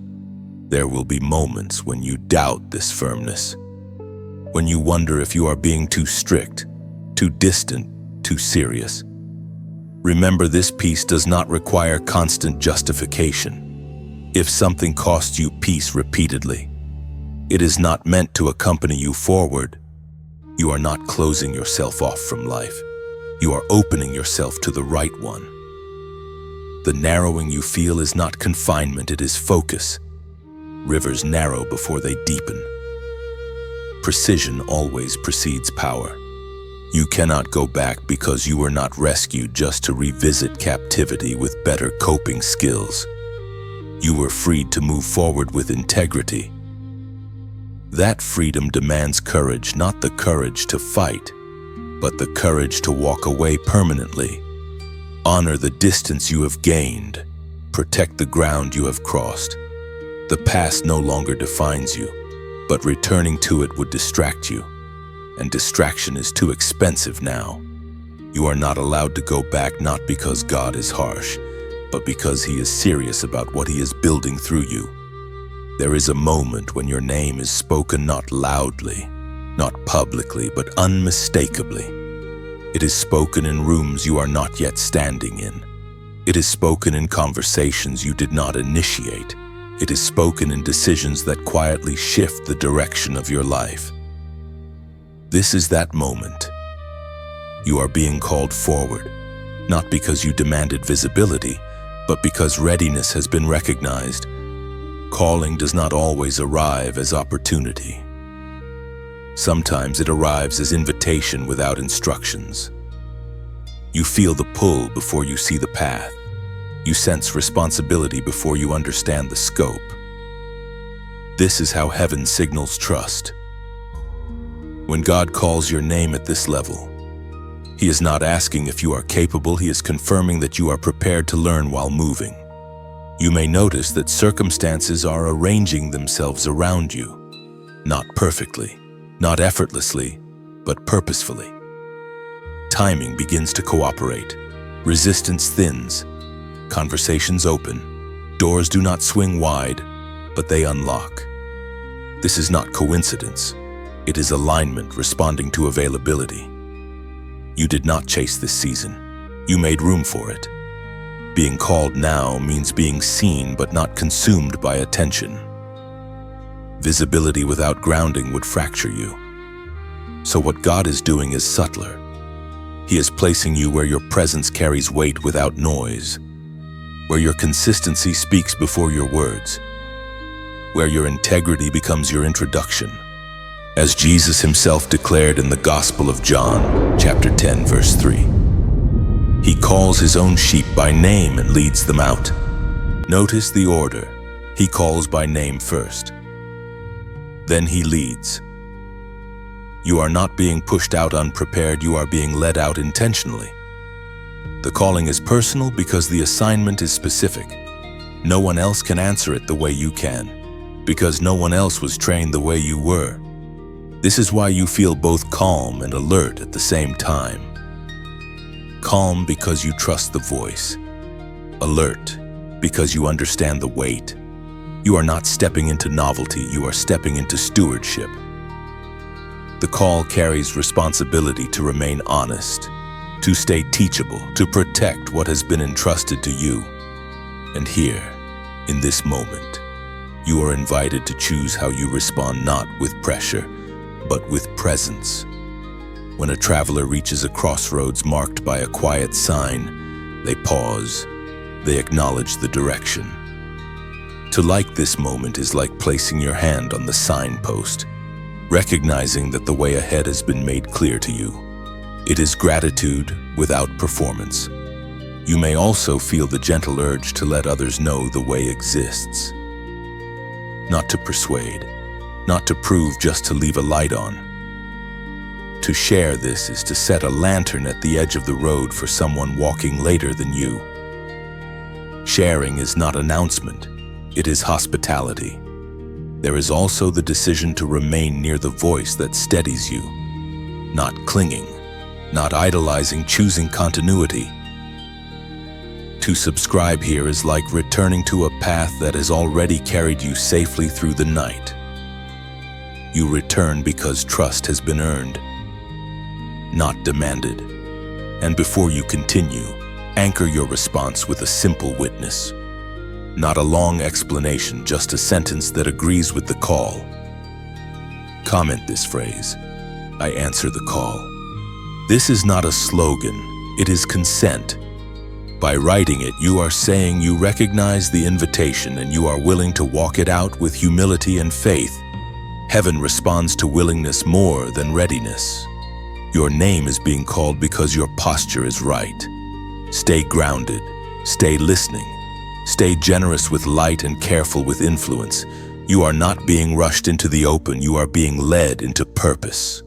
There will be moments when you doubt this firmness, when you wonder if you are being too strict, too distant, too serious. Remember, this peace does not require constant justification. If something costs you peace repeatedly, it is not meant to accompany you forward. You are not closing yourself off from life. You are opening yourself to the right one. The narrowing you feel is not confinement, it is focus. Rivers narrow before they deepen. Precision always precedes power. You cannot go back because you were not rescued just to revisit captivity with better coping skills. You were freed to move forward with integrity. That freedom demands courage, not the courage to fight, but the courage to walk away permanently. Honor the distance you have gained. Protect the ground you have crossed. The past no longer defines you, but returning to it would distract you. And distraction is too expensive now. You are not allowed to go back, not because God is harsh, but because He is serious about what He is building through you. There is a moment when your name is spoken not loudly, not publicly, but unmistakably. It is spoken in rooms you are not yet standing in. It is spoken in conversations you did not initiate. It is spoken in decisions that quietly shift the direction of your life. This is that moment. You are being called forward, not because you demanded visibility, but because readiness has been recognized. Calling does not always arrive as opportunity. Sometimes it arrives as invitation without instructions. You feel the pull before you see the path. You sense responsibility before you understand the scope. This is how heaven signals trust. When God calls your name at this level, He is not asking if you are capable, He is confirming that you are prepared to learn while moving. You may notice that circumstances are arranging themselves around you, not perfectly, not effortlessly, but purposefully. Timing begins to cooperate. Resistance thins. Conversations open. Doors do not swing wide, but they unlock. This is not coincidence. It is alignment responding to availability. You did not chase this season. You made room for it. Being called now means being seen but not consumed by attention. Visibility without grounding would fracture you. So what God is doing is subtler. He is placing you where your presence carries weight without noise, where your consistency speaks before your words, where your integrity becomes your introduction. As Jesus Himself declared in the Gospel of John, chapter 10, verse 3. He calls His own sheep by name and leads them out. Notice the order. He calls by name first. Then He leads. You are not being pushed out unprepared, you are being led out intentionally. The calling is personal because the assignment is specific. No one else can answer it the way you can, because no one else was trained the way you were. This is why you feel both calm and alert at the same time. Calm because you trust the voice. Alert because you understand the weight. You are not stepping into novelty, you are stepping into stewardship. The call carries responsibility to remain honest, to stay teachable, to protect what has been entrusted to you. And here, in this moment, you are invited to choose how you respond, not with pressure, but with presence. When a traveler reaches a crossroads marked by a quiet sign, they pause, they acknowledge the direction. To like this moment is like placing your hand on the signpost, recognizing that the way ahead has been made clear to you. It is gratitude without performance. You may also feel the gentle urge to let others know the way exists. Not to persuade, not to prove, just to leave a light on. To share this is to set a lantern at the edge of the road for someone walking later than you. Sharing is not announcement, it is hospitality. There is also the decision to remain near the voice that steadies you, not clinging, not idolizing, choosing continuity. To subscribe here is like returning to a path that has already carried you safely through the night. You return because trust has been earned, not demanded. And before you continue, anchor your response with a simple witness. Not a long explanation, just a sentence that agrees with the call. Comment this phrase: I answer the call. This is not a slogan, it is consent. By writing it, you are saying you recognize the invitation and you are willing to walk it out with humility and faith. Heaven responds to willingness more than readiness. Your name is being called because your posture is right. Stay grounded, stay listening, stay generous with light and careful with influence. You are not being rushed into the open, you are being led into purpose.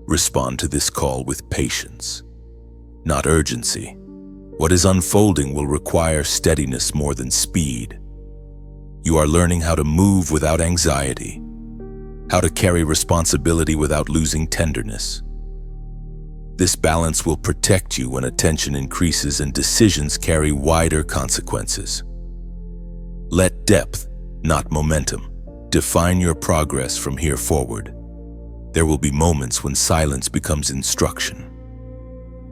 Respond to this call with patience, not urgency. What is unfolding will require steadiness more than speed. You are learning how to move without anxiety, how to carry responsibility without losing tenderness. This balance will protect you when attention increases and decisions carry wider consequences. Let depth, not momentum, define your progress from here forward. There will be moments when silence becomes instruction.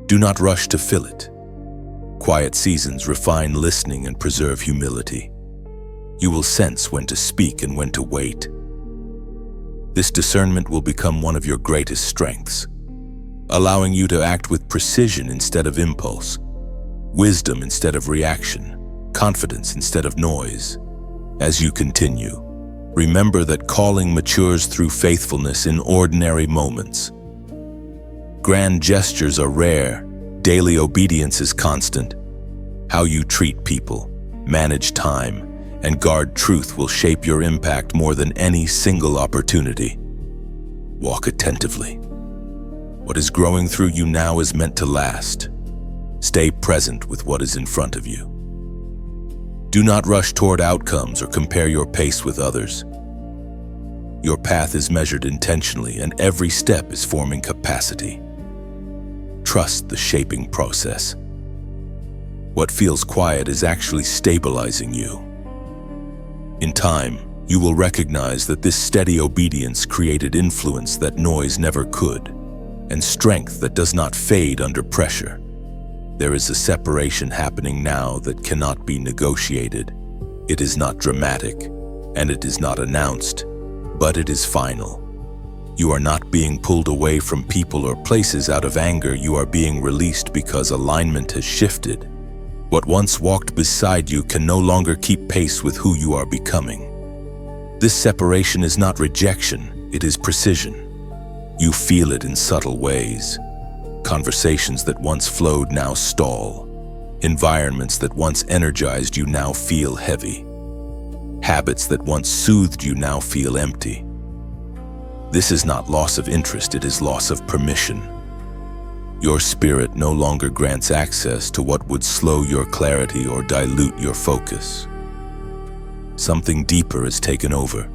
Do not rush to fill it. Quiet seasons refine listening and preserve humility. You will sense when to speak and when to wait. This discernment will become one of your greatest strengths, allowing you to act with precision instead of impulse, wisdom instead of reaction, confidence instead of noise. As you continue, remember that calling matures through faithfulness in ordinary moments. Grand gestures are rare, daily obedience is constant. How you treat people, manage time, and guard truth will shape your impact more than any single opportunity. Walk attentively. What is growing through you now is meant to last. Stay present with what is in front of you. Do not rush toward outcomes or compare your pace with others. Your path is measured intentionally, and every step is forming capacity. Trust the shaping process. What feels quiet is actually stabilizing you. In time, you will recognize that this steady obedience created influence that noise never could, and strength that does not fade under pressure. There is a separation happening now that cannot be negotiated. It is not dramatic, and it is not announced, but it is final. You are not being pulled away from people or places out of anger. You are being released because alignment has shifted. What once walked beside you can no longer keep pace with who you are becoming. This separation is not rejection, it is precision. You feel it in subtle ways. Conversations that once flowed now stall. Environments that once energized you now feel heavy. Habits that once soothed you now feel empty. This is not loss of interest, it is loss of permission. Your spirit no longer grants access to what would slow your clarity or dilute your focus. Something deeper has taken over.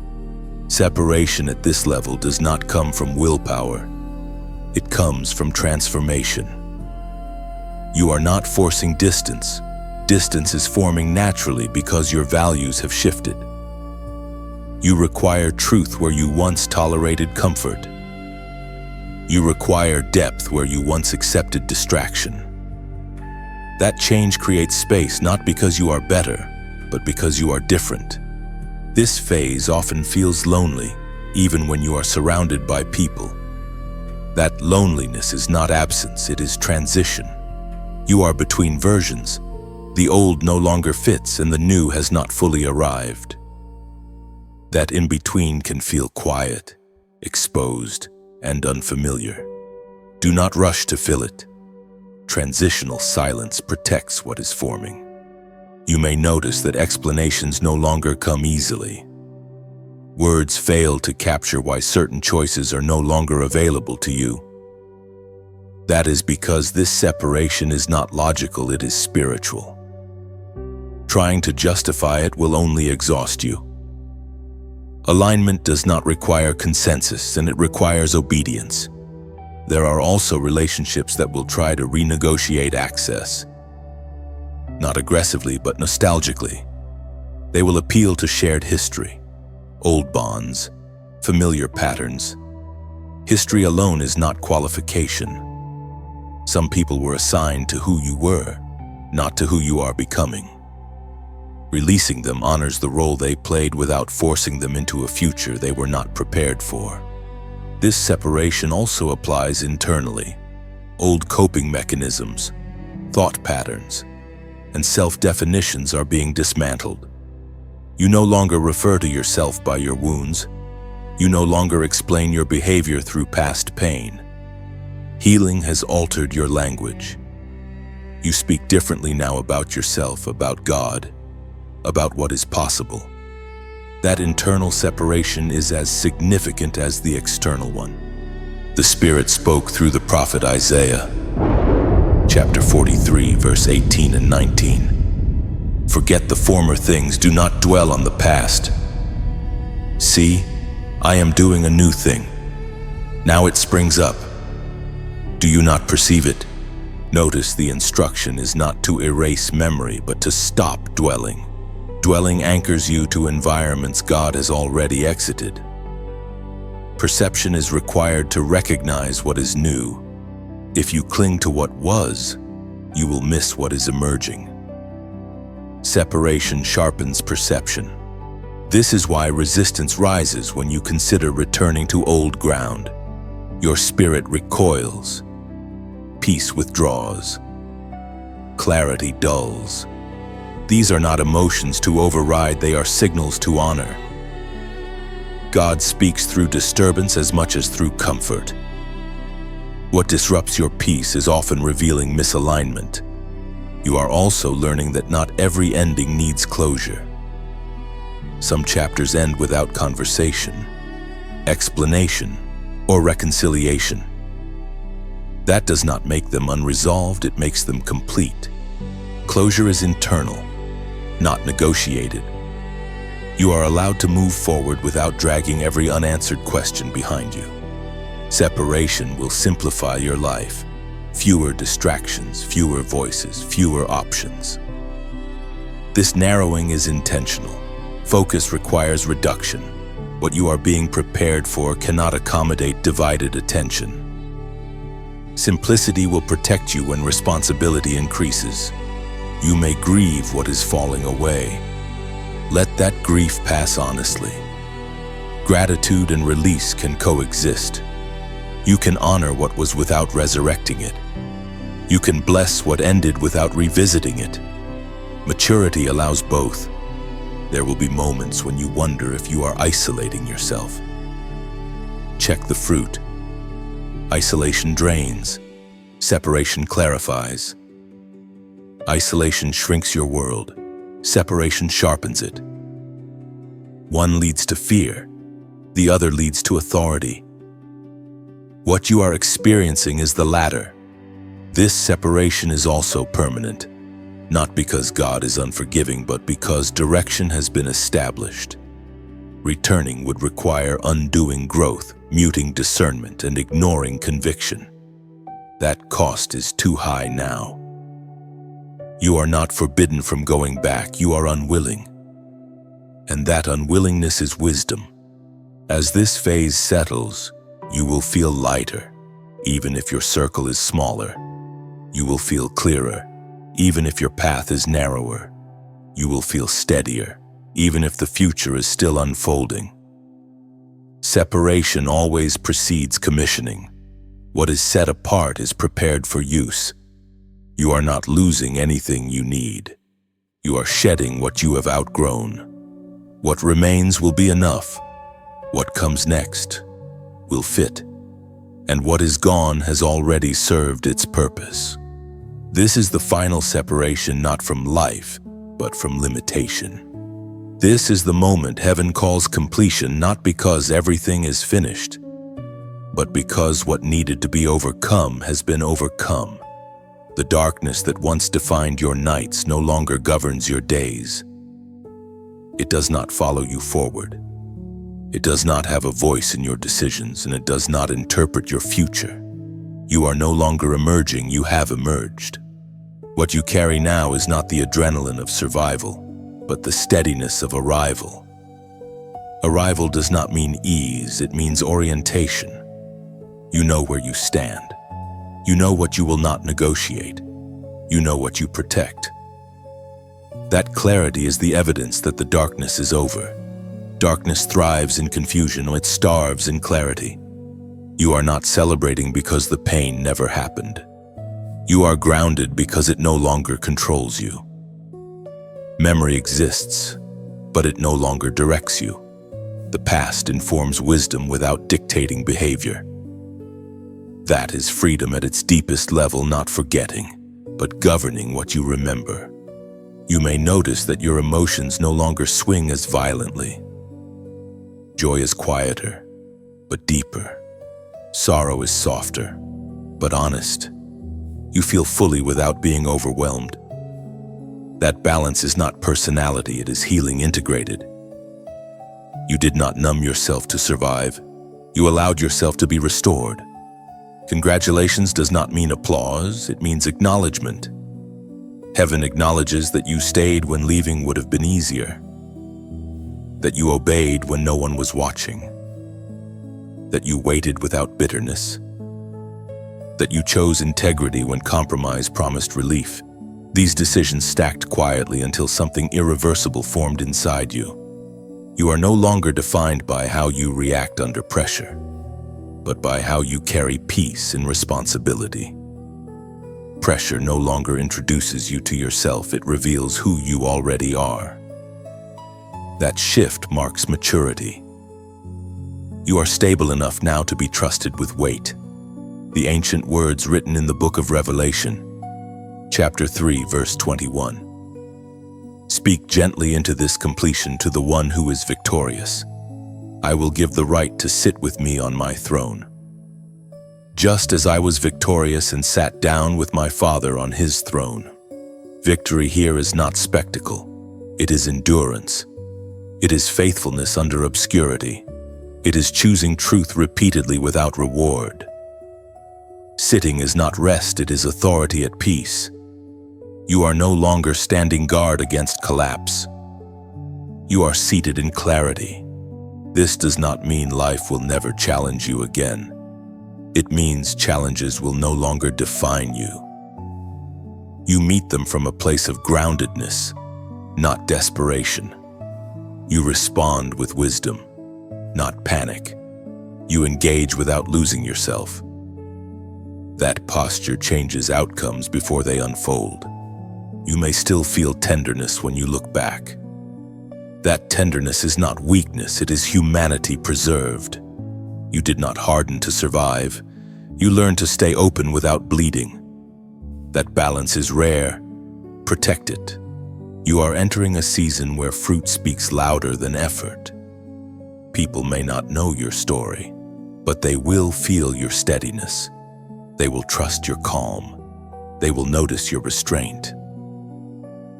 Separation at this level does not come from willpower. It comes from transformation. You are not forcing distance. Distance is forming naturally because your values have shifted. You require truth where you once tolerated comfort. You require depth where you once accepted distraction. That change creates space not because you are better, but because you are different. This phase often feels lonely, even when you are surrounded by people. That loneliness is not absence, it is transition. You are between versions. The old no longer fits and the new has not fully arrived. That in-between can feel quiet, exposed, and unfamiliar. Do not rush to fill it. Transitional silence protects what is forming. You may notice that explanations no longer come easily. Words fail to capture why certain choices are no longer available to you. That is because this separation is not logical, it is spiritual. Trying to justify it will only exhaust you. Alignment does not require consensus, and it requires obedience. There are also relationships that will try to renegotiate access. Not aggressively, but nostalgically. They will appeal to shared history, old bonds, familiar patterns. History alone is not qualification. Some people were assigned to who you were, not to who you are becoming. Releasing them honors the role they played without forcing them into a future they were not prepared for. This separation also applies internally. Old coping mechanisms, thought patterns, and self-definitions are being dismantled. You no longer refer to yourself by your wounds. You no longer explain your behavior through past pain. Healing has altered your language. You speak differently now about yourself, about God, about what is possible. That internal separation is as significant as the external one. The Spirit spoke through the prophet Isaiah, chapter 43, verse 18 and 19. Forget the former things, do not dwell on the past. See, I am doing a new thing. Now it springs up. Do you not perceive it? Notice the instruction is not to erase memory, but to stop dwelling. Dwelling anchors you to environments God has already exited. Perception is required to recognize what is new. If you cling to what was, you will miss what is emerging. Separation sharpens perception. This is why resistance rises when you consider returning to old ground. Your spirit recoils. Peace withdraws. Clarity dulls. These are not emotions to override, they are signals to honor. God speaks through disturbance as much as through comfort. What disrupts your peace is often revealing misalignment. You are also learning that not every ending needs closure. Some chapters end without conversation, explanation, or reconciliation. That does not make them unresolved, it makes them complete. Closure is internal, not negotiated. You are allowed to move forward without dragging every unanswered question behind you. Separation will simplify your life. Fewer distractions, fewer voices, fewer options. This narrowing is intentional. Focus requires reduction. What you are being prepared for cannot accommodate divided attention. Simplicity will protect you when responsibility increases. You may grieve what is falling away. Let that grief pass honestly. Gratitude and release can coexist. You can honor what was without resurrecting it. You can bless what ended without revisiting it. Maturity allows both. There will be moments when you wonder if you are isolating yourself. Check the fruit. Isolation drains. Separation clarifies. Isolation shrinks your world. Separation sharpens it. One leads to fear. The other leads to authority. What you are experiencing is the latter. This separation is also permanent, not because God is unforgiving, but because direction has been established. Returning would require undoing growth, muting discernment, and ignoring conviction. That cost is too high now. You are not forbidden from going back, you are unwilling. And that unwillingness is wisdom. As this phase settles, you will feel lighter, even if your circle is smaller. You will feel clearer, even if your path is narrower. You will feel steadier, even if the future is still unfolding. Separation always precedes commissioning. What is set apart is prepared for use. You are not losing anything you need. You are shedding what you have outgrown. What remains will be enough. What comes next will fit. And what is gone has already served its purpose. This is the final separation, not from life, but from limitation. This is the moment heaven calls completion, not because everything is finished, but because what needed to be overcome has been overcome. The darkness that once defined your nights no longer governs your days. It does not follow you forward. It does not have a voice in your decisions, and it does not interpret your future. You are no longer emerging, you have emerged. What you carry now is not the adrenaline of survival, but the steadiness of arrival. Arrival does not mean ease, it means orientation. You know where you stand. You know what you will not negotiate. You know what you protect. That clarity is the evidence that the darkness is over. Darkness thrives in confusion, it starves in clarity. You are not celebrating because the pain never happened. You are grounded because it no longer controls you. Memory exists, but it no longer directs you. The past informs wisdom without dictating behavior. That is freedom at its deepest level, not forgetting, but governing what you remember. You may notice that your emotions no longer swing as violently. Joy is quieter, but deeper. Sorrow is softer, but honest. You feel fully without being overwhelmed. That balance is not personality, it is healing integrated. You did not numb yourself to survive. You allowed yourself to be restored. Congratulations does not mean applause, it means acknowledgement. Heaven acknowledges that you stayed when leaving would have been easier, that you obeyed when no one was watching, that you waited without bitterness, that you chose integrity when compromise promised relief. These decisions stacked quietly until something irreversible formed inside you. You are no longer defined by how you react under pressure, but by how you carry peace and responsibility. Pressure no longer introduces you to yourself, it reveals who you already are. That shift marks maturity. You are stable enough now to be trusted with weight. The ancient words written in the book of Revelation, chapter 3, verse 21. Speak gently into this completion to the one who is victorious. I will give the right to sit with me on my throne. Just as I was victorious and sat down with my Father on his throne. Victory here is not spectacle. It is endurance. It is faithfulness under obscurity. It is choosing truth repeatedly without reward. Sitting is not rest, it is authority at peace. You are no longer standing guard against collapse. You are seated in clarity. This does not mean life will never challenge you again. It means challenges will no longer define you. You meet them from a place of groundedness, not desperation. You respond with wisdom, not panic. You engage without losing yourself. That posture changes outcomes before they unfold. You may still feel tenderness when you look back. That tenderness is not weakness, it is humanity preserved. You did not harden to survive. You learned to stay open without bleeding. That balance is rare. Protect it. You are entering a season where fruit speaks louder than effort. People may not know your story, but they will feel your steadiness. They will trust your calm. They will notice your restraint.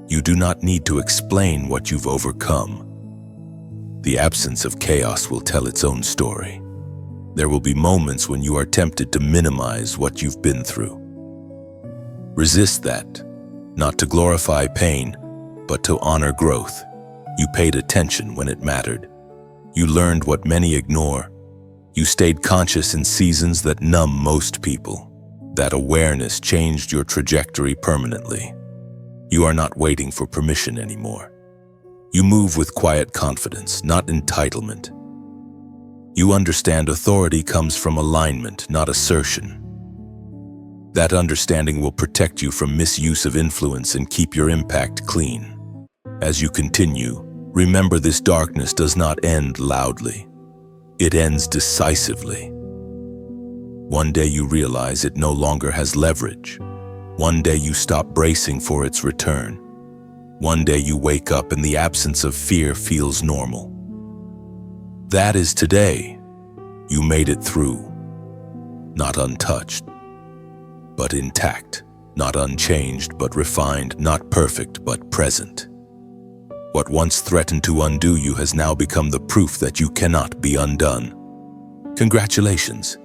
You do not need to explain what you've overcome. The absence of chaos will tell its own story. There will be moments when you are tempted to minimize what you've been through. Resist that, not to glorify pain, but to honor growth. You paid attention when it mattered. You learned what many ignore. You stayed conscious in seasons that numb most people. That awareness changed your trajectory permanently. You are not waiting for permission anymore. You move with quiet confidence, not entitlement. You understand authority comes from alignment, not assertion. That understanding will protect you from misuse of influence and keep your impact clean. As you continue, remember this darkness does not end loudly. It ends decisively. One day you realize it no longer has leverage. One day you stop bracing for its return. One day you wake up and the absence of fear feels normal. That is today. You made it through. Not untouched, but intact. Not unchanged, but refined. Not perfect, but present. What once threatened to undo you has now become the proof that you cannot be undone. Congratulations.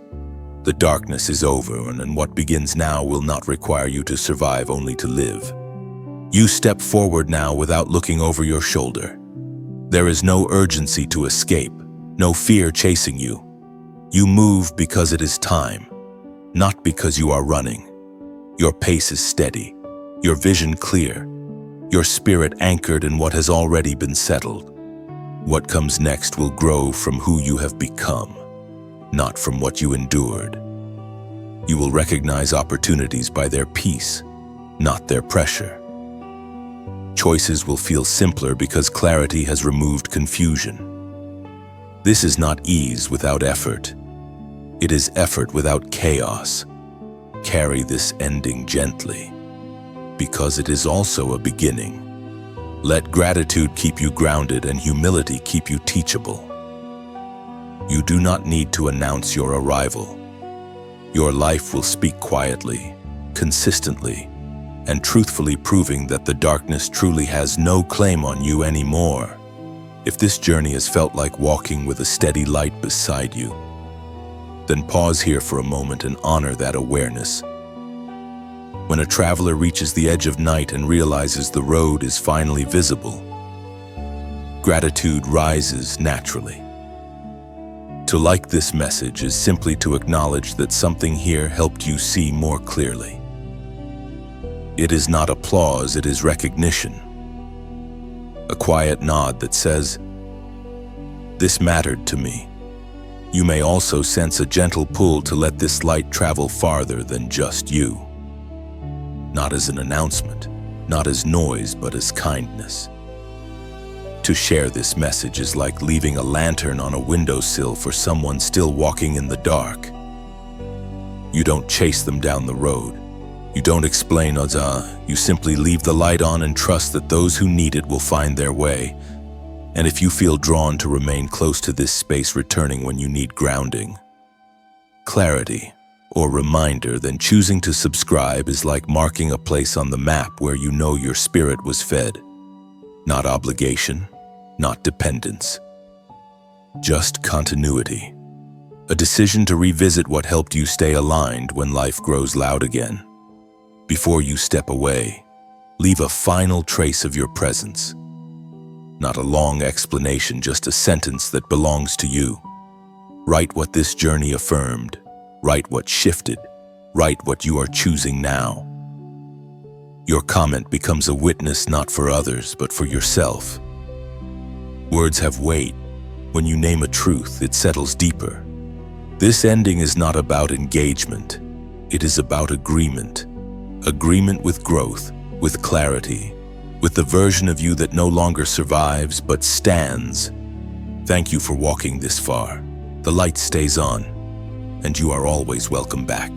The darkness is over, and what begins now will not require you to survive, only to live. You step forward now without looking over your shoulder. There is no urgency to escape, no fear chasing you. You move because it is time, not because you are running. Your pace is steady, your vision clear, your spirit anchored in what has already been settled. What comes next will grow from who you have become, not from what you endured. You will recognize opportunities by their peace, not their pressure. Choices will feel simpler because clarity has removed confusion. This is not ease without effort. It is effort without chaos. Carry this ending gently, because it is also a beginning. Let gratitude keep you grounded and humility keep you teachable. You do not need to announce your arrival. Your life will speak quietly, consistently, and truthfully, proving that the darkness truly has no claim on you anymore. If this journey has felt like walking with a steady light beside you, then pause here for a moment and honor that awareness. When a traveler reaches the edge of night and realizes the road is finally visible, gratitude rises naturally. To like this message is simply to acknowledge that something here helped you see more clearly. It is not applause, it is recognition. A quiet nod that says, "This mattered to me." You may also sense a gentle pull to let this light travel farther than just you. Not as an announcement, not as noise, but as kindness. To share this message is like leaving a lantern on a windowsill for someone still walking in the dark. You don't chase them down the road. You don't explain, you simply leave the light on and trust that those who need it will find their way. And if you feel drawn to remain close to this space, returning when you need grounding, clarity, or reminder, then choosing to subscribe is like marking a place on the map where you know your spirit was fed. Not obligation, not dependence. Just continuity. A decision to revisit what helped you stay aligned when life grows loud again. Before you step away, leave a final trace of your presence. Not a long explanation, just a sentence that belongs to you. Write what this journey affirmed. Write what shifted. Write what you are choosing now. Your comment becomes a witness not for others, but for yourself. Words have weight. When you name a truth, it settles deeper. This ending is not about engagement. It is about agreement. Agreement with growth, with clarity, with the version of you that no longer survives but stands. Thank you for walking this far. The light stays on, and you are always welcome back.